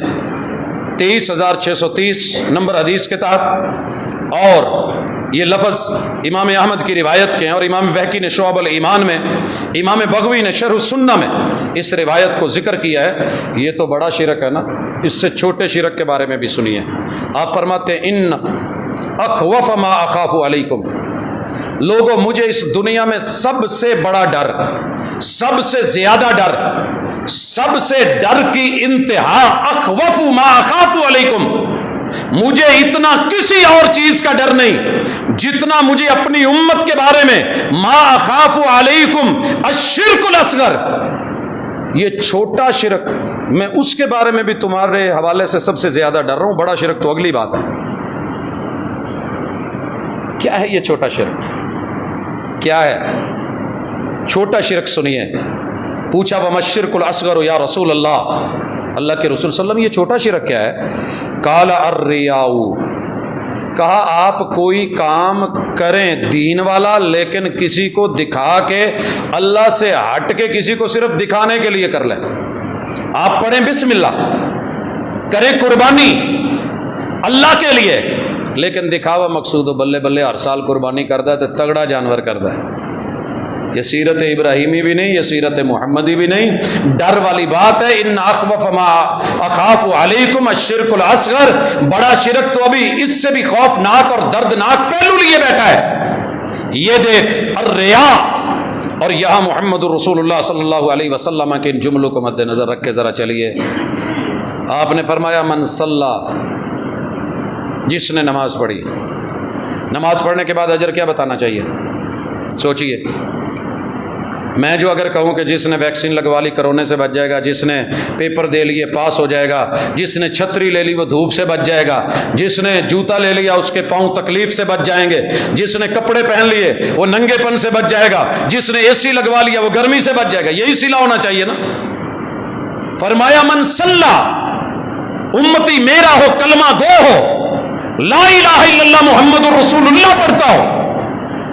23,630 نمبر حدیث کے تحت، اور یہ لفظ امام احمد کی روایت کے ہیں، اور امام بہقی نے شعب الایمان میں، امام بغوی نے شرح السنہ میں اس روایت کو ذکر کیا ہے۔ یہ تو بڑا شرک ہے نا، اس سے چھوٹے شرک کے بارے میں بھی سنیے۔ آپ فرماتے ہیں ان اخوف ما اخاف علیکم، لوگوں مجھے اس دنیا میں سب سے بڑا ڈر، سب سے زیادہ ڈر، سب سے ڈر کی انتہا، اخوف ما اخاف علیکم، مجھے اتنا کسی اور چیز کا ڈر نہیں جتنا مجھے اپنی امت کے بارے میں، ما اخاف علیکم الشرک الاصغر، یہ چھوٹا شرک، میں اس کے بارے میں بھی تمہارے حوالے سے سب سے زیادہ ڈر رہا ہوں، بڑا شرک تو اگلی بات ہے۔ کیا ہے یہ چھوٹا شرک؟ کیا ہے چھوٹا شرک؟ سنیے، پوچھا وما الشرک الاصغر یا رسول اللہ، اللہ کے رسول صلی اللہ علیہ وسلم یہ چھوٹا شرک کیا ہے؟ قال الریاء، کہا آپ کوئی کام کریں دین والا لیکن کسی کو دکھا کے، اللہ سے ہٹ کے کسی کو صرف دکھانے کے لیے کر لیں۔ آپ پڑھیں بسم اللہ، کریں قربانی اللہ کے لیے، لیکن دکھاوا مقصود ہو، بلے بلے ہر سال قربانی کرتا ہے تو تگڑا جانور کرتا ہے۔ یہ سیرت ابراہیمی بھی نہیں، یہ سیرت محمدی بھی نہیں، ڈر والی بات ہے۔ ان اخوف ما اخاف علیکم الشرک الاصغر، بڑا شرک تو ابھی اس سے بھی خوفناک اور دردناک پہلو لیے بیٹھا ہے۔ یہ دیکھ الریاء، اور یہاں محمد رسول اللہ صلی اللہ علیہ وسلم کے ان جملوں کو مد نظر رکھ کے ذرا چلیے۔ آپ نے فرمایا من صلی، جس نے نماز پڑھی، نماز پڑھنے کے بعد اجر کیا بتانا چاہیے؟ سوچئے، میں جو اگر کہوں کہ جس نے ویکسین لگوا لی کرونے سے بچ جائے گا، جس نے پیپر دے لیے پاس ہو جائے گا، جس نے چھتری لے لی وہ دھوپ سے بچ جائے گا، جس نے جوتا لے لیا اس کے پاؤں تکلیف سے بچ جائیں گے، جس نے کپڑے پہن لیے وہ ننگے پن سے بچ جائے گا، جس نے اے سی لگوا لیا وہ گرمی سے بچ جائے گا، یہی صلہ ہونا چاہیے نا۔ فرمایا من صلی، امتی میرا ہو، کلمہ گو ہو، لا الہ الا اللہ محمد رسول اللہ پڑھتا ہو،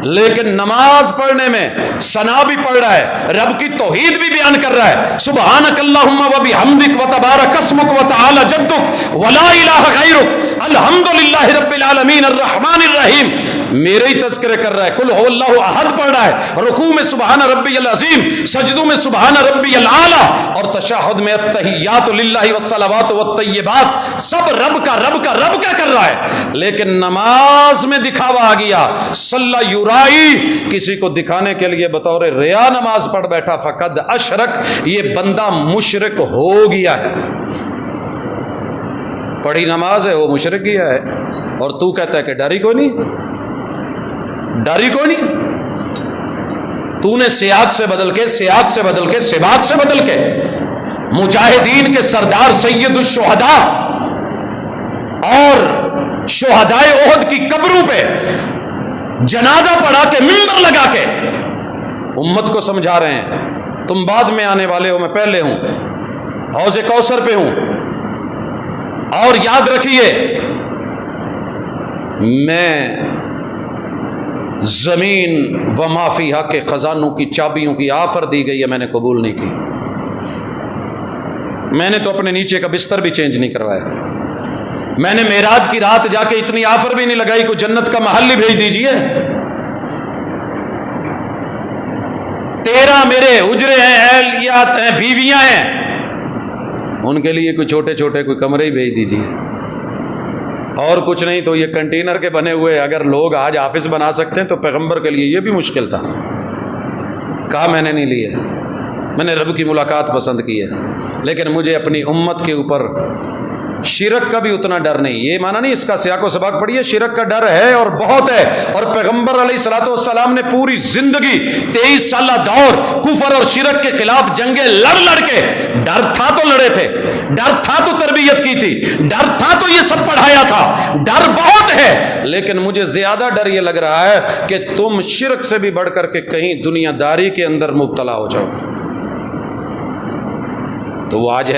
لیکن نماز پڑھنے میں ثنا بھی پڑھ رہا ہے، رب کی توحید بھی بیان کر رہا ہے، سبحانک اللہم و بحمدک و تبارک اسمک و تعالی جدک ولا الہ غیرک الحمدللہ رب العالمین الرحمن الرحیم، میرے ہی تذکرے کر رہا ہے، قل هو اللہ احد پڑھ رہا ہے، رکوع میں سبحان ربی العظیم، سجدوں میں سبحان ربی الاعلی، اور تشہد میں التحیات للہ والصلوات والطیبات، سب رب کا کر رہا ہے، لیکن نماز میں دکھاوا آ گیا، صلی یرائی، کسی کو دکھانے کے لیے بطور ریا نماز پڑھ بیٹھا، فقد اشرک، یہ بندہ مشرک ہو گیا ہے۔ پڑھی نماز ہے وہ مشرک کیا ہے، اور تو کہتا ہے کہ ڈری کوئی نہیں، ڈری کوئی نہیں۔ تو نے سیاق سے بدل کے سباق سے بدل کے مجاہدین کے سردار سید الشہداء اور شہدائے احد کی قبروں پہ جنازہ پڑھا کے منبر لگا کے امت کو سمجھا رہے ہیں تم بعد میں آنے والے ہو، میں پہلے ہوں، حوض کوثر پہ ہوں، اور یاد رکھیے میں زمین و ما فیہا کے خزانوں کی چابیوں کی آفر دی گئی ہے، میں نے قبول نہیں کی، میں نے تو اپنے نیچے کا بستر بھی چینج نہیں کروایا، میں نے معراج کی رات جا کے اتنی آفر بھی نہیں لگائی کوئی جنت کا محل ہی بھیج دیجئے۔ 13 میرے حجرے ہیں، اہلیات ہیں، بیویاں ہیں، ان کے لیے کوئی چھوٹے چھوٹے کوئی کمرے ہی بھیج دیجیے، اور کچھ نہیں تو یہ کنٹینر کے بنے ہوئے اگر لوگ آج آفس بنا سکتے ہیں تو پیغمبر کے لیے یہ بھی مشکل تھا۔ کہا میں نے نہیں لیے، میں نے رب کی ملاقات پسند کی ہے، لیکن مجھے اپنی امت کے اوپر شرک کا بھی اتنا ڈر نہیں۔ یہ مانا نہیں اس کا سیاق و سباق پڑھیے، شرک کا ڈر ہے اور بہت ہے، اور پیغمبر علیہ الصلوۃ والسلام نے پوری زندگی 23 سالہ دور کفر اور شرک کے خلاف جنگیں لڑ کے، ڈر تھا تو لڑے تھے، ڈر تھا تو تربیت کی تھی، ڈر تھا تو یہ سب پڑھایا تھا، ڈر بہت ہے، لیکن مجھے زیادہ ڈر یہ لگ رہا ہے کہ تم شرک سے بھی بڑھ کر کے کہیں دنیا داری کے اندر مبتلا ہو جاؤ۔ تو وہ آج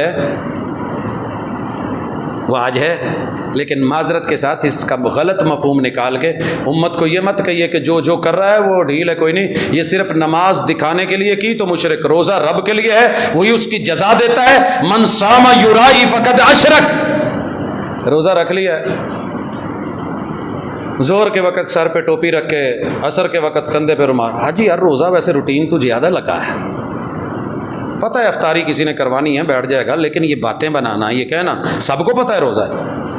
ہے، لیکن معذرت کے ساتھ اس کا غلط مفہوم نکال کے امت کو یہ مت کہیے کہ جو کر رہا ہے وہ ڈھیل ہے، کوئی نہیں، یہ صرف نماز دکھانے کے لیے کی تو مشرک، روزہ رب کے لیے ہے، وہی اس کی جزا دیتا ہے، من صام یرائی فقد اشرک، روزہ رکھ لیا ہے، زور کے وقت سر پہ ٹوپی رکھ کے، عصر کے وقت کندھے پہ رومال، حاجی یار روزہ ویسے روٹین تو زیادہ لگا ہے، پتہ ہے افطاری کسی نے کروانی ہے بیٹھ جائے گا، لیکن یہ باتیں بنانا، یہ کہنا، سب کو پتہ ہے روزہ ہے،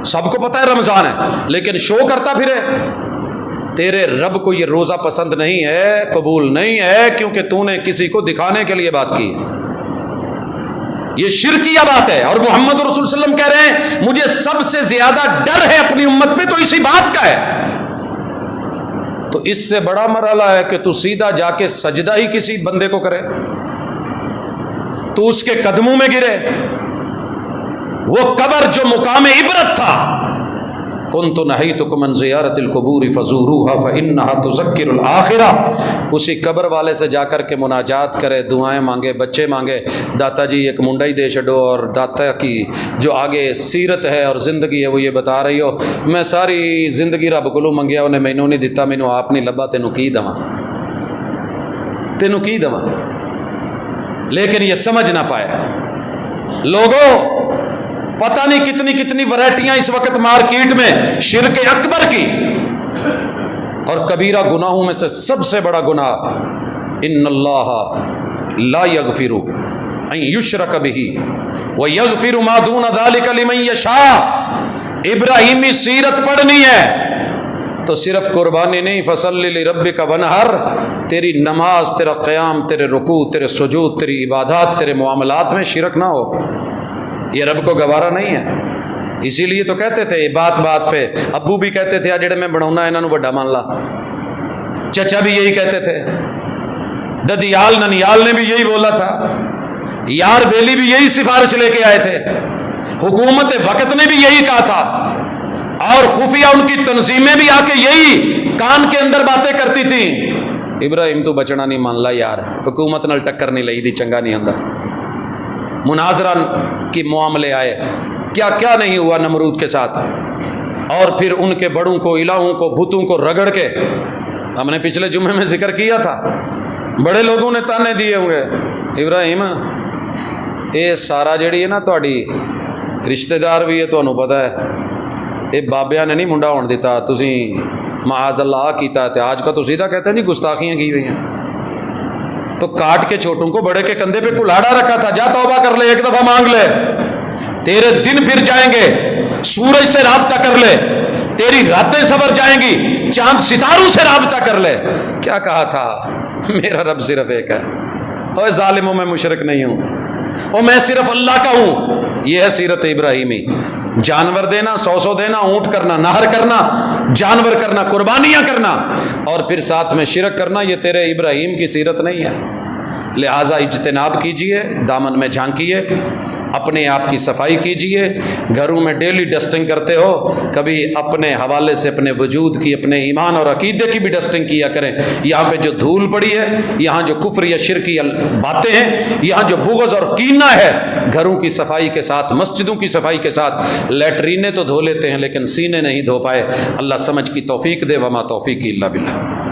سب کو پتہ ہے رمضان ہے، لیکن شو کرتا پھرے۔ تیرے رب کو یہ روزہ پسند نہیں ہے، قبول نہیں ہے، کیونکہ تو نے کسی کو دکھانے کے لیے بات کی ہے، یہ شرکیہ بات ہے، اور محمد رسول صلی اللہ علیہ وسلم کہہ رہے ہیں مجھے سب سے زیادہ ڈر ہے اپنی امت پہ تو اسی بات کا ہے۔ تو اس سے بڑا مرحلہ ہے کہ تو سیدھا جا کے سجدہ ہی کسی بندے کو کرے، تو اس کے قدموں میں گرے، وہ قبر جو مقام عبرت تھا، کنت نہیتکم عن زیارت القبور فزوروها فانها تذکر الآخرہ، اسی قبر والے سے جا کر کے مناجات کرے، دعائیں مانگے، بچے مانگے، داتا جی ایک منڈا ہی دے چھڈو، اور داتا کی جو آگے سیرت ہے اور زندگی ہے وہ یہ بتا رہی ہو، میں ساری زندگی رب کولوں منگیا انہیں مینوں نہیں دتا، مینوں آپ نہیں لبا، تینوں کی دواں، تینوں کی دواں، لیکن یہ سمجھ نہ پائے لوگوں، پتہ نہیں کتنی کتنی ورائٹیاں اس وقت مارکیٹ میں شرک اکبر کی، اور کبیرہ گناہوں میں سے سب سے بڑا گناہ، ان اللہ لا یغفر ان یشرک بہ ویغفر ما دون ذلک لمن یشاء۔ ابراہیمی سیرت پڑھنی ہے تو صرف قربانی نہیں، فصلی لربک ونحر، تیری نماز، تیرا قیام، تیرے رکوع، تیرے سجود، تیری عبادات، تیرے معاملات میں شرک نہ ہو، یہ رب کو گوارا نہیں ہے۔ اسی لیے تو کہتے تھے بات بات پہ، ابو بھی کہتے تھے جڑے میں بناؤنا انہاں نوں وڈا مان لا، چچا بھی یہی کہتے تھے، ددیال ننیال نے بھی یہی بولا تھا، یار بیلی بھی یہی سفارش لے کے آئے تھے، حکومت وقت نے بھی یہی کہا تھا، اور خفیہ ان کی تنظیمیں بھی آ کے یہی کان کے اندر باتیں کرتی تھیں، ابراہیم تو بچنا نہیں مان لا یار، حکومت نال ٹکر نہیں لئی دی، چنگا نہیں ہوندا۔ مناظرہ کی معاملے آئے، کیا کیا نہیں ہوا نمرود کے ساتھ، اور پھر ان کے بڑوں کو، الہوں کو، بتوں کو رگڑ کے، ہم نے پچھلے جمعے میں ذکر کیا تھا، بڑے لوگوں نے تانے دیے ہوں گے، ابراہیم یہ سارا جڑی ہے نا تہاڈی رشتہ دار بھی ہے، تمہیں پتہ ہے یہ بابیاں نے نہیں منڈا ہون دیتا، تسی معاذ اللہ کیتا ہے، آج کا تو سیدھا کہتے ہیں نہیں گستاخیاں کی ہوئی ہیں، تو کاٹ کے چھوٹوں کو بڑے کے کندھے پہ کلاڑا رکھا تھا، جا توبہ کر لے، ایک دفعہ مانگ لے، تیرے دن پھر جائیں گے، سورج سے رابطہ کر لے، تیری راتیں سنور جائیں گی، چاند ستاروں سے رابطہ کر لے۔ کیا کہا تھا؟ میرا رب صرف ایک ہے، اوے ظالموں میں مشرک نہیں ہوں، اور میں صرف اللہ کا ہوں۔ یہ ہے سیرت ابراہیمی، جانور دینا، 100 دینا، اونٹ کرنا، نہر کرنا، جانور کرنا، قربانیاں کرنا، اور پھر ساتھ میں شرک کرنا، یہ تیرے ابراہیم کی سیرت نہیں ہے۔ لہٰذا اجتناب کیجئے، دامن میں جھانکیے، اپنے آپ کی صفائی کیجئے، گھروں میں ڈیلی ڈسٹنگ کرتے ہو، کبھی اپنے حوالے سے اپنے وجود کی، اپنے ایمان اور عقیدے کی بھی ڈسٹنگ کیا کریں۔ یہاں پہ جو دھول پڑی ہے، یہاں جو کفر یا شرکی باتیں ہیں، یہاں جو بغض اور کینہ ہے، گھروں کی صفائی کے ساتھ، مسجدوں کی صفائی کے ساتھ، لیٹرینے تو دھو لیتے ہیں لیکن سینے نہیں دھو پائے۔ اللہ سمجھ کی توفیق دے، وما توفیقی الا باللہ۔